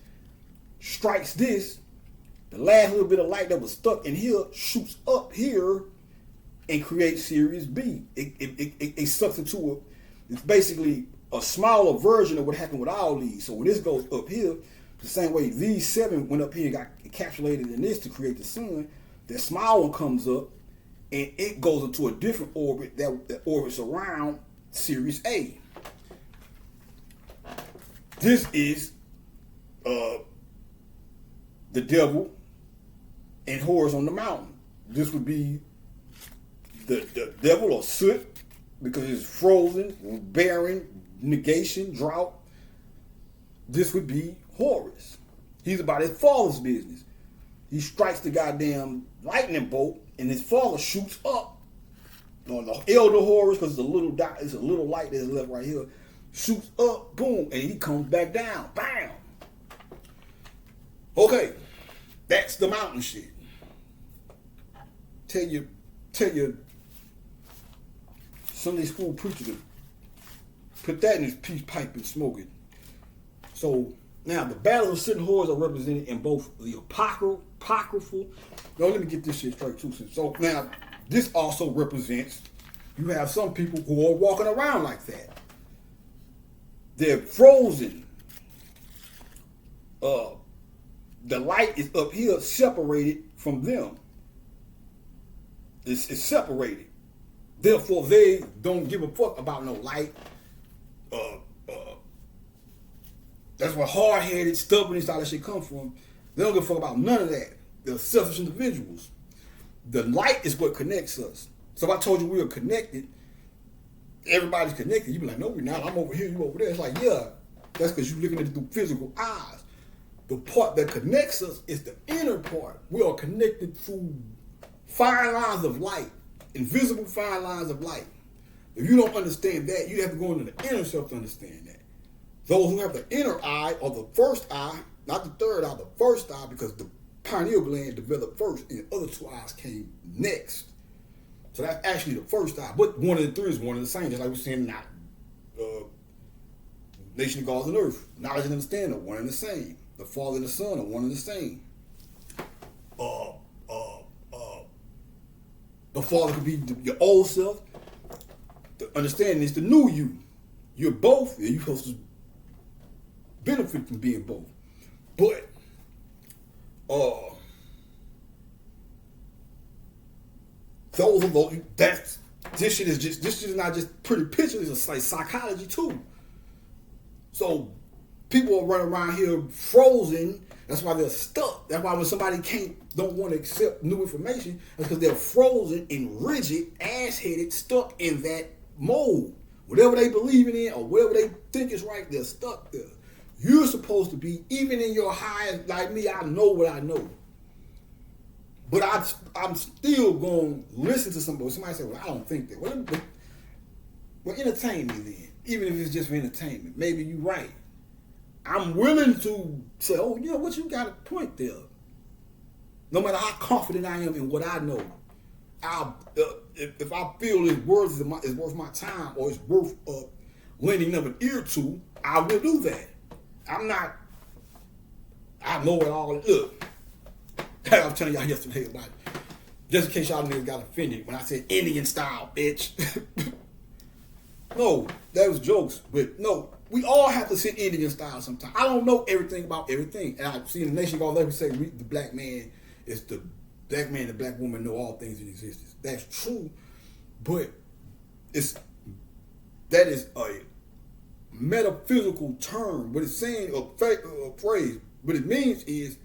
Strikes this. The last little bit of light that was stuck in here shoots up here and creates Series B. It sucks into it's basically a smaller version of what happened with all these. So when this goes up here, the same way these 7 went up here and got encapsulated in this to create the sun, that small one comes up and it goes into a different orbit that orbits around Series A. This is the devil and Horus on the mountain. This would be the devil or soot because it's frozen, barren, negation, drought. This would be Horus. He's about his father's business. He strikes the goddamn lightning bolt and his father shoots up on the elder Horus because it's a little dot, it's a little light that's left right here. Shoots up, boom, and he comes back down. Bam! Okay, that's the mountain shit. Tell your Sunday school preacher to put that in his peace pipe and smoke it. So now the battles of Sit and Horus are represented in both the apocryphal. No, let me get this shit straight too. So now this also represents, you have some people who are walking around like that. They're frozen. The light is up here separated from them. It's separated. Therefore, they don't give a fuck about no light. That's where hard-headed, stubbornness, all that shit come from. They don't give a fuck about none of that. They're selfish individuals. The light is what connects us. So if I told you we were connected, everybody's connected, you'd be like, no, we're not. I'm over here, you over there. It's like, yeah, that's because you're looking at it through physical eyes. The part that connects us is the inner part. We are connected through fine lines of light, invisible fine lines of light. If you don't understand that, you have to go into the inner self to understand that. Those who have the inner eye or the first eye, not the third eye, the first eye, because the pineal gland developed first and the other 2 eyes came next. So that's actually the first eye. But one of the 3 is one and the same. Just like we're saying now, nation of gods and earth, knowledge and understanding are one and the same. The Father and the Son are one and the same. The Father could be your old self. The understanding is the new you. You're both, and you're supposed to benefit from being both. But this shit is not just pretty pictures, it's like psychology too. So people are running around here frozen. That's why they're stuck. That's why when somebody don't want to accept new information, that's because they're frozen and rigid, ass-headed, stuck in that mold. Whatever they believe in or whatever they think is right, they're stuck there. You're supposed to be, even in your highest, like me, I know what I know. But I'm still going to listen to somebody. Somebody say, well, I don't think that. Well, entertain me then. Even if it's just for entertainment. Maybe you're right. I'm willing to say, oh, yeah, what you got a point there. No matter how confident I am in what I know, if I feel it's worth my time or it's worth lending them an ear to, I will do that. I know it all. Look, I was telling y'all yesterday about it. Just in case y'all niggas got offended when I said Indian style, bitch. No, that was jokes. But no, we all have to sit Indian style sometimes. I don't know everything about everything. And I've seen the nation go let me say the black man is the black man, the black woman know all things in existence. That's true. But that is a metaphysical term. What it's saying, a phrase, what it means is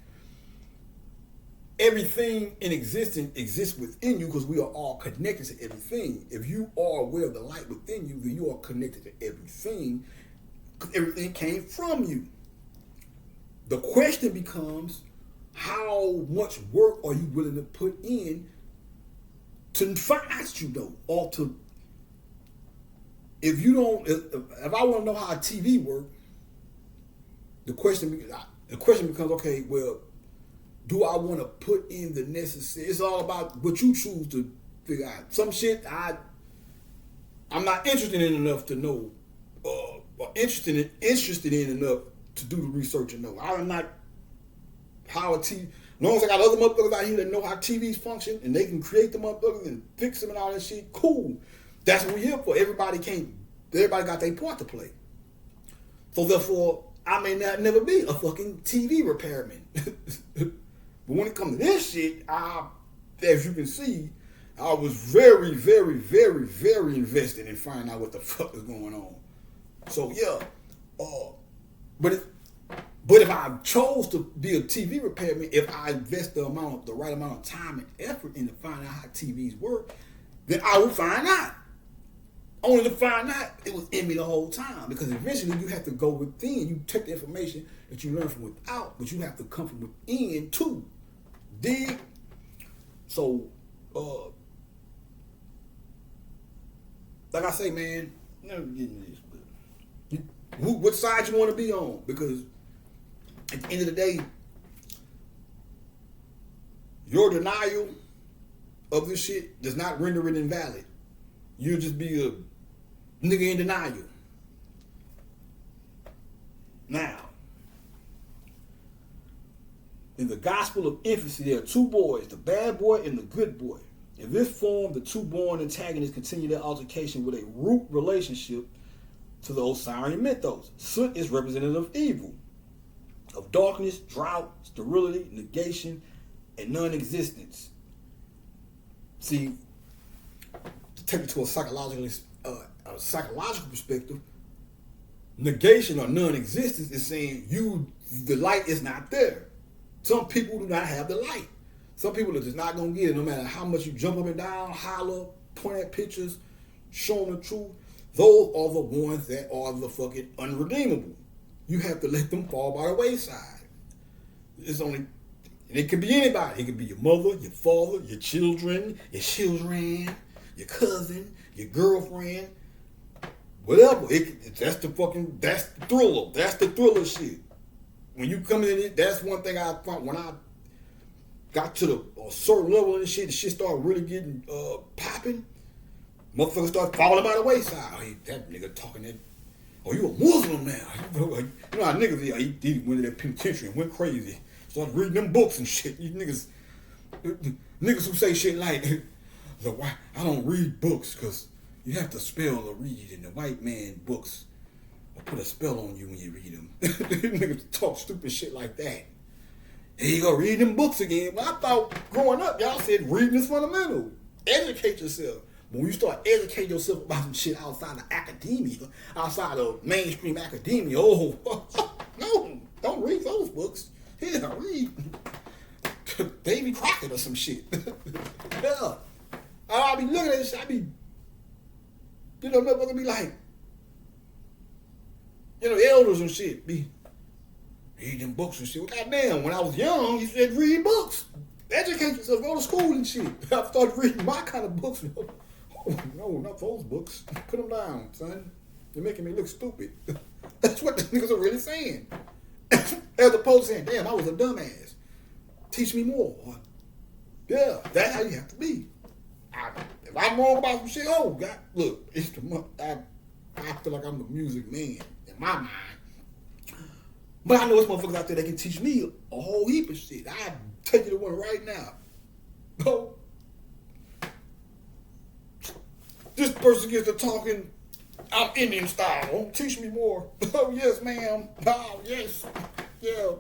everything in existence exists within you because we are all connected to everything. If you are aware of the light within you, then you are connected to everything because everything came from you. The question becomes, how much work are you willing to put in to find out you know, or to, if you don't, if I want to know how TV works, the question becomes, okay, well, do I want to put in the necessary? It's all about what you choose to figure out. Some shit I'm not interested in enough to know, or interested in enough to do the research and know. I'm not how a TV. As long as I got other motherfuckers out here that know how TVs function and they can create the motherfuckers and fix them and all that shit, cool. That's what we're here for. Everybody got their part to play. So therefore, I may not never be a fucking TV repairman. But when it comes to this shit, as you can see, I was very, very, very, very invested in finding out what the fuck is going on. So yeah, but if I chose to be a TV repairman, if I invest the right amount of time and effort into finding out how TVs work, then I will find out. Only to find out it was in me the whole time. Because eventually you have to go within. You take the information that you learn from without, but you have to come from within too. Dig? So, like I say, man, never getting this. But what side you want to be on? Because at the end of the day, your denial of this shit does not render it invalid. You'll just be a nigga in denial. Now, in the gospel of infancy, there are two boys, the bad boy and the good boy. In this form, the two born antagonists continue their altercation with a root relationship to the Osirian mythos. Soot is representative of evil, of darkness, drought, sterility, negation, and non-existence. See, to take it to a psychological perspective, negation or non-existence is saying the light is not there. Some people do not have the light. Some people are just not going to get it no matter how much you jump up and down, holler, point at pictures, show them the truth. Those are the ones that are the fucking unredeemable. You have to let them fall by the wayside. It could be anybody. It could be your mother, your father, your children, your cousin, your girlfriend, whatever. That's the thriller. That's the thriller shit. When you come in, that's one thing I found when I got to a certain level of this shit, the shit started really getting popping. Motherfuckers start falling by the wayside. Oh, that nigga talking that. Oh, you a Muslim now? You know how niggas? He went to that penitentiary and went crazy. Started reading them books and shit. You niggas who say shit like, I don't read books because you have to spell or read, and the white man books will put a spell on you when you read them. Niggas talk stupid shit like that. There you go, read them books again. But I thought growing up, y'all said reading is fundamental. Educate yourself. But when you start educating yourself about some shit outside of academia, outside of mainstream academia, no, don't read those books. Yeah, read Davy Crockett or some shit. Yeah. I'll be looking at this shit, motherfucker be like, elders and shit be reading books and shit. Well, goddamn, when I was young, he said read books. Educate yourself, go to school and shit. I started reading my kind of books. Oh, no, not those books. Put them down, son. You're making me look stupid. That's what the niggas are really saying. As opposed to saying, damn, I was a dumbass. Teach me more. Yeah, that's how you have to be. If I'm wrong about some shit, God, look, it's the month. I feel like I'm the music man in my mind. But I know there's motherfuckers out there that can teach me a whole heap of shit. I take you to one right now. Oh, this person gets to talking, I'm Indian style. Oh, teach me more. Oh, yes, ma'am. Oh, yes. Yeah.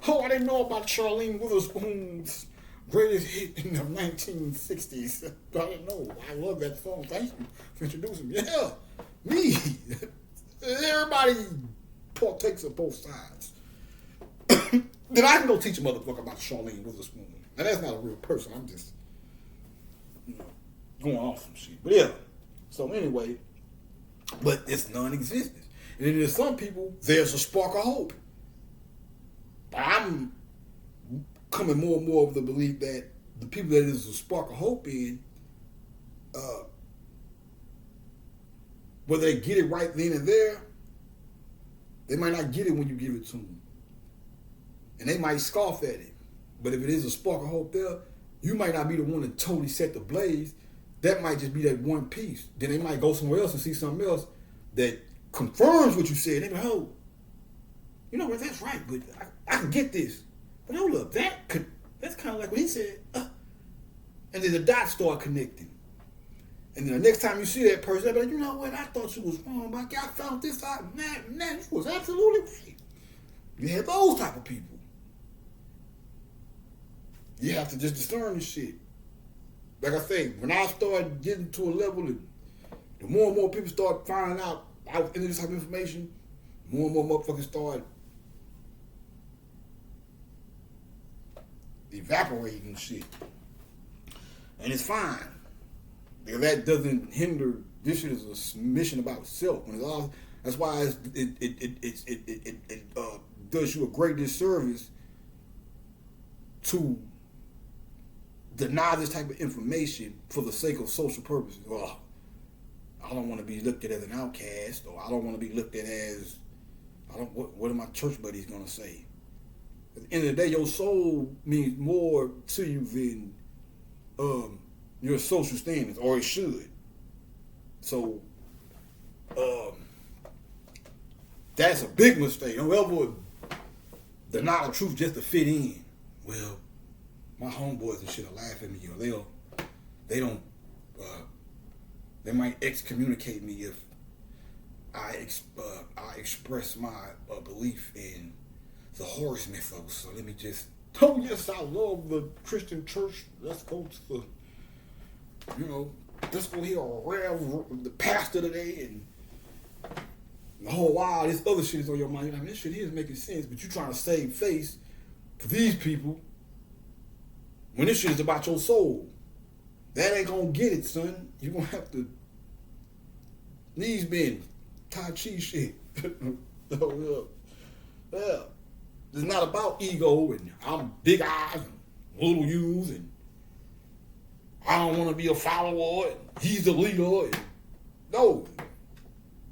Oh, I didn't know about Charlene Witherspoon's greatest hit in the 1960s. I didn't know. I love that song. Thank you for introducing me. Yeah, me. Everybody partakes of both sides. Then I can go teach a motherfucker about Charlene Witherspoon. Now, that's not a real person. I'm just going off some shit. But yeah. So anyway, but it's non-existent. And then there's some people, there's a spark of hope. I'm coming more and more of the belief that the people that is a spark of hope in, whether they get it right then and there, they might not get it when you give it to them. And they might scoff at it. But if it is a spark of hope there, you might not be the one to totally set the blaze. That might just be that one piece. Then they might go somewhere else and see something else that confirms what you said. They go, oh, you know what, that's right, but I can get this. But hold up, that's kind of like what he said. And then the dots start connecting. And then the next time you see that person, they'll be like, you know what, I thought you was wrong, but I found this out. Man, you was absolutely right. You have those type of people. You have to just discern this shit. Like I say, when I started getting to a level that the more and more people start finding out into this type of information, more and more motherfuckers start evaporating and shit. And it's fine. Because that doesn't hinder, this shit is a mission about itself. When it's all, that's why it does you a great disservice to deny this type of information for the sake of social purposes. Oh, I don't want to be looked at as an outcast, or I don't want to be looked at as, what are my church buddies going to say? At the end of the day, your soul means more to you than your social standards, or it should. So, that's a big mistake. Don't ever deny the truth just to fit in. Well, my homeboys and shit will laugh at me, or they might excommunicate me if I express my belief in the Horus mythos. So let me just, oh yes, I love the Christian church. Let's go to the, let's go hear the pastor today, and the whole while this other shit is on your mind. You're like, this shit here is making sense, but you're trying to save face for these people when this shit is about your soul. That ain't gonna get it, son. You're gonna have to knees bend, Tai Chi shit. Yeah. It's not about ego and I'm big eyes and little U's and I don't want to be a follower and he's the leader. And no.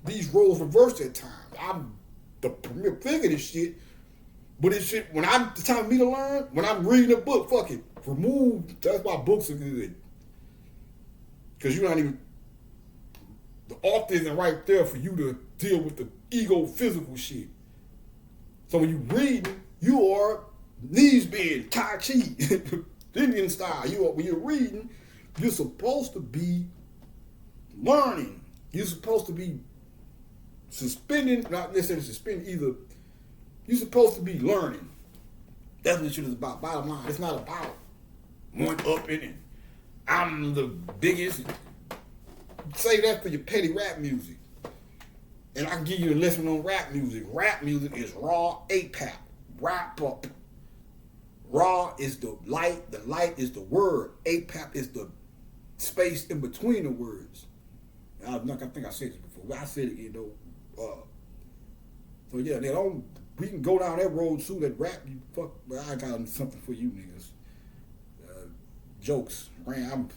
These roles reverse at times. I'm the premier figure of this shit. But this shit, when I'm the time for me to learn, when I'm reading a book, fuck it. Remove, that's why books are good. Because you're not even, the author isn't right there for you to deal with the ego physical shit. So when you read, you are knees bend, Tai Chi, Indian style. When you're reading, you're supposed to be learning. You're supposed to be suspending, not necessarily suspending either. You're supposed to be learning. That's what shit is about. Bottom line, it's not about one up in it. I'm the biggest. Say that for your petty rap music. And I can give you a lesson on rap music. Rap music is raw APAP. Wrap up. Raw is the light is the word. APAP is the space in between the words. I think I said this before. I said it again though. So yeah, we can go down that road too, that rap, you fuck, but I got something for you niggas. Jokes. Man,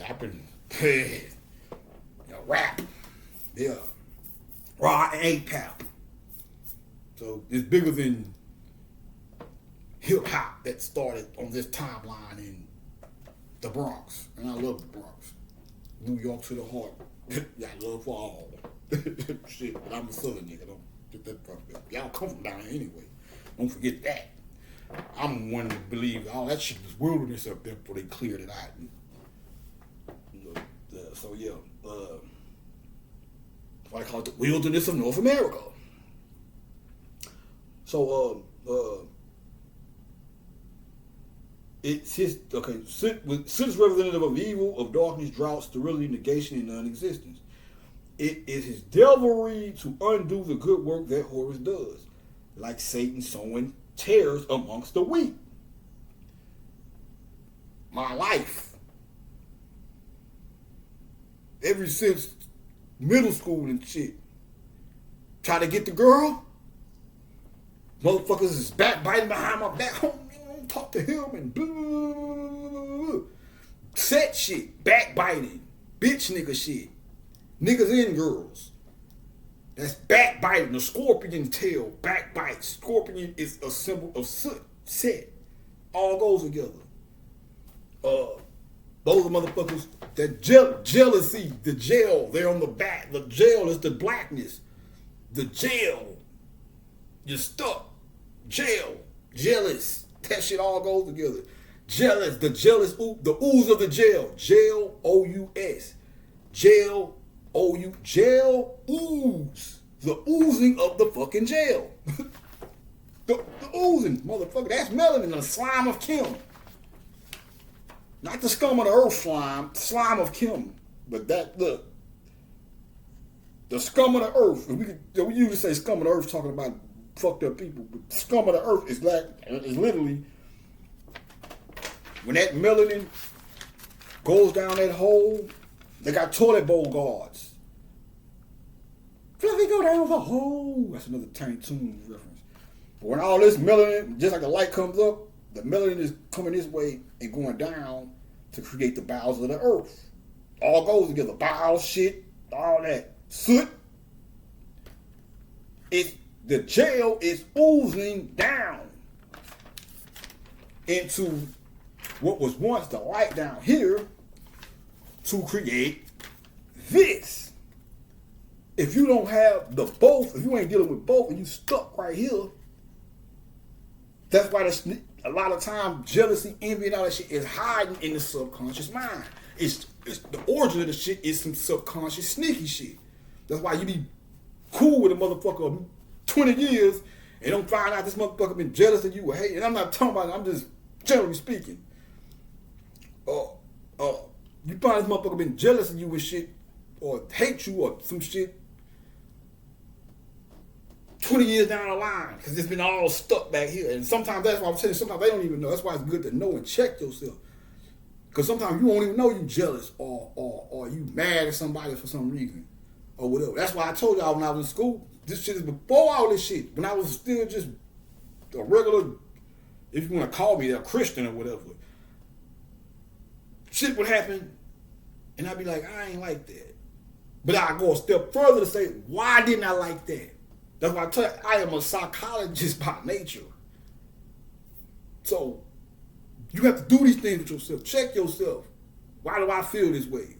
I've been, rap. Yeah. Raw APAP. So it's bigger than hip hop that started on this timeline in the Bronx. And I love the Bronx. New York to the heart. Got love for all. Shit, but I'm a Southern nigga. Don't get that fucked up. Y'all come from down here anyway. Don't forget that. I'm one to believe all that shit was wilderness up there before they cleared it out. So yeah, I call it the wilderness of North America. So it's his sin is representative of evil, of darkness, drought, sterility, negation, and non-existence. It is his devilry to undo the good work that Horus does, like Satan sowing tares amongst the wheat. My life, ever since middle school and shit, try to get the girl, motherfuckers is backbiting behind my back. talk to him and blah, blah, blah, blah. Set shit, backbiting, bitch nigga shit, niggas and girls. That's backbiting. The scorpion tail, backbite. Scorpion is a symbol of soot, set. All goes together. Those are motherfuckers that jealousy, the jail, they're on the back. The jail is the blackness. The jail, you're stuck. Jail, jealous. That shit all goes together. Jealous, the jealous, the ooze of the jail. Jail, O-U-S. Jail, O-U, jail, ooze. The oozing of the fucking jail. the oozing, motherfucker. That's melanin, the slime of Kim. Not the scum of the earth slime of Kim. But that, look. The scum of the earth. We usually say scum of the earth talking about fucked up people. But scum of the earth is literally when that melanin goes down that hole, they got toilet bowl guards. Fluffy go down the hole. That's another Tiny Toons reference. But when all this melanin, just like the light comes up, the melanin is coming this way and going down to create the bowels of the earth. All goes together. Bowels, shit, all that. Soot. The jail is oozing down into what was once the light down here to create this. If you don't have the both, if you ain't dealing with both and you stuck right here, that's why a lot of times jealousy, envy, and all that shit is hiding in the subconscious mind. It's the origin of the shit is some subconscious sneaky shit. That's why you be cool with a motherfucker 20 years and don't find out this motherfucker been jealous of you or hate. And I'm not talking about it, I'm just generally speaking. You find this motherfucker been jealous of you and shit or hate you or some shit 20 years down the line because it's been all stuck back here. And sometimes that's why I'm saying sometimes they don't even know. That's why it's good to know and check yourself. Because sometimes you won't even know you jealous or you mad at somebody for some reason or whatever. That's why I told y'all when I was in school, this shit is before all this shit. When I was still just a regular, if you want to call me a Christian or whatever, shit would happen and I'd be like, I ain't like that. But I go a step further to say, why didn't I like that? That's why I tell you, I am a psychologist by nature. So, you have to do these things with yourself. Check yourself. Why do I feel this way?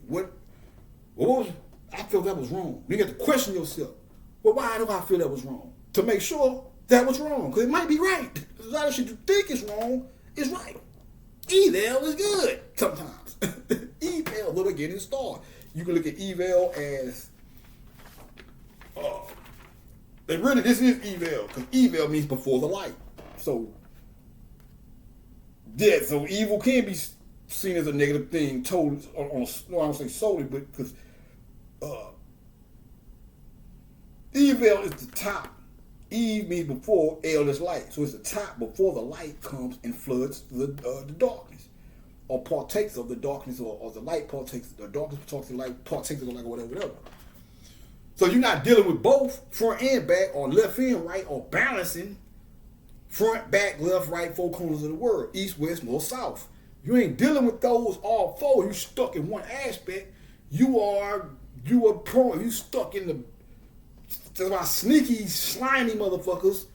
I feel that was wrong. You have to question yourself. Well, why do I feel that was wrong? To make sure that was wrong. Because it might be right. A lot of shit you think is wrong is right. Eval is good sometimes. Eval, look again, it's star. You can look at eval as and really this is eval, because eval means before the light. So yeah, so evil can be seen as a negative thing told on I don't say solely, but because eval is the top. Eve means before, L is light. So it's the top before the light comes and floods the darkness. Or partakes of the darkness, or the light partakes, the darkness partakes of the light, partakes of the light, or whatever. So you're not dealing with both front and back, or left and right, or balancing front, back, left, right, four corners of the world, east, west, north, south. You ain't dealing with those all four. You stuck in one aspect. You are prone. You stuck in the. That's why sneaky, slimy motherfuckers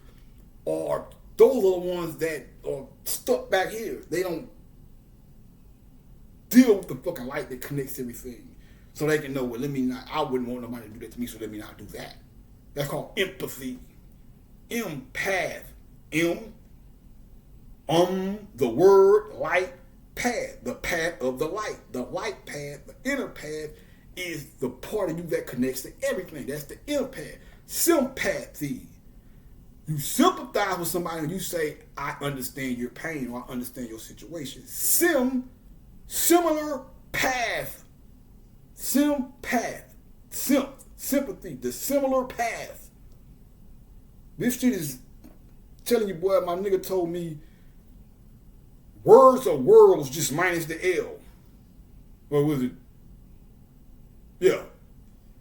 are those are the ones that are stuck back here. They don't deal with the fucking light that connects everything. So they can know, well, let me not, I wouldn't want nobody to do that to me, so let me not do that. That's called empathy. Empath. The word light, path. The path of the light. The light path, the inner path is the part of you that connects to everything. That's the empath. Sympathy. You sympathize with somebody and you say, I understand your pain or I understand your situation. Similar path. Sympathy, the similar path. This shit is telling you, boy, my nigga told me words are worlds just minus the L. What was it? Yeah.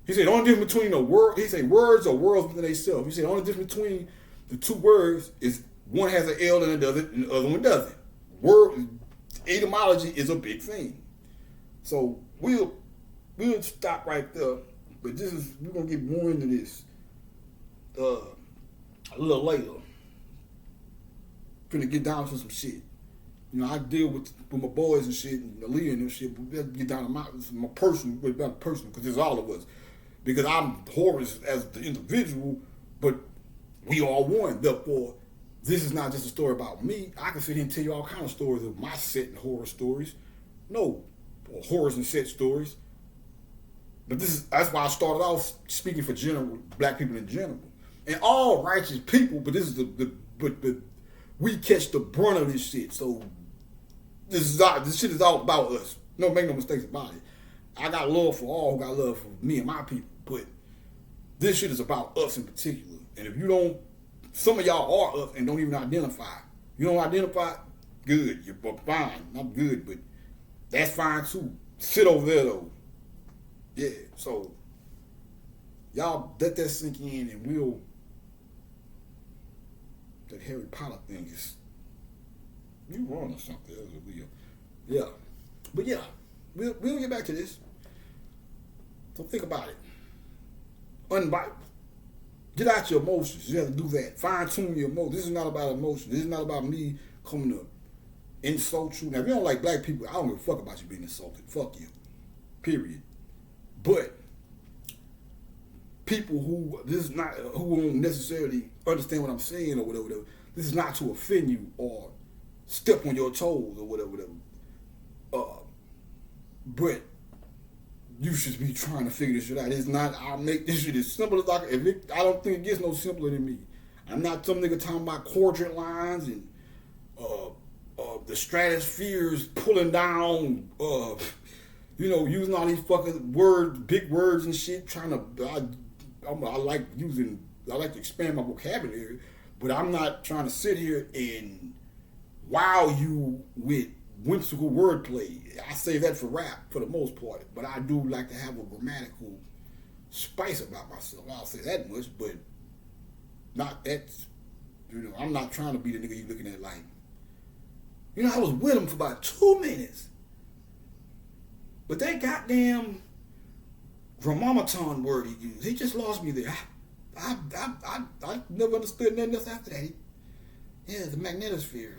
He said, the only difference between a word, he said words are worlds within themselves. He said, the only difference between the two words is one has an L and the other one doesn't. word etymology is a big thing. So we'll stop right there. But we're gonna get more into this a little later. Finna get down to some shit. You know, I deal with my boys and shit and Aaliyah and shit, but we have to get down to my personal, because it's all of us. Because I'm Horace as the individual, but we all one. Therefore, this is not just a story about me. I can sit here and tell you all kind of stories of my set and horror stories. No, or horrors and set stories. But that's why I started off speaking for general black people in general. And all righteous people, but this is we catch the brunt of this shit. So this shit is all about us. No, make no mistakes about it. I got love for all who got love for me and my people, but this shit is about us in particular. And if you don't, some of y'all are us and don't even identify. You don't identify, good. You're fine. I'm good, but that's fine too. Sit over there though. Yeah, so y'all let that sink in, and that Harry Potter thing is, you wrong or something. That was a weird. Yeah, but yeah, we'll get back to this. So think about it. Unbite. Get out your emotions. You have to do that. Fine tune your emotions. This is not about emotion. This is not about me coming to insult you. Now, if you don't like black people, I don't give a fuck about you being insulted. Fuck you. Period. But people who won't necessarily understand what I'm saying or whatever, this is not to offend you or step on your toes or whatever. But you should be trying to figure this shit out. It's not, I'll make this shit as simple as I can. I don't think it gets no simpler than me. I'm not some nigga talking about quadrant lines and the stratospheres pulling down, using all these fucking words, big words and shit, I like to expand my vocabulary, but I'm not trying to sit here and wow you with whimsical wordplay. I say that for rap for the most part, but I do like to have a grammatical spice about myself. I'll say that much, but not that, I'm not trying to be the nigga you looking at like, I was with him for about 2 minutes, but that goddamn grammaton word he used, he just lost me there. I never understood nothing else after that. The magnetosphere.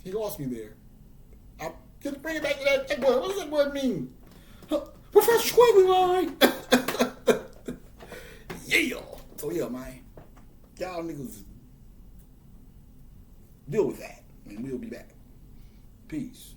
He lost me there. Just bring it back to that word. What does that word mean? Professor Squiggly Line. Yeah. So yeah, man. Y'all niggas deal with that. And we'll be back. Peace.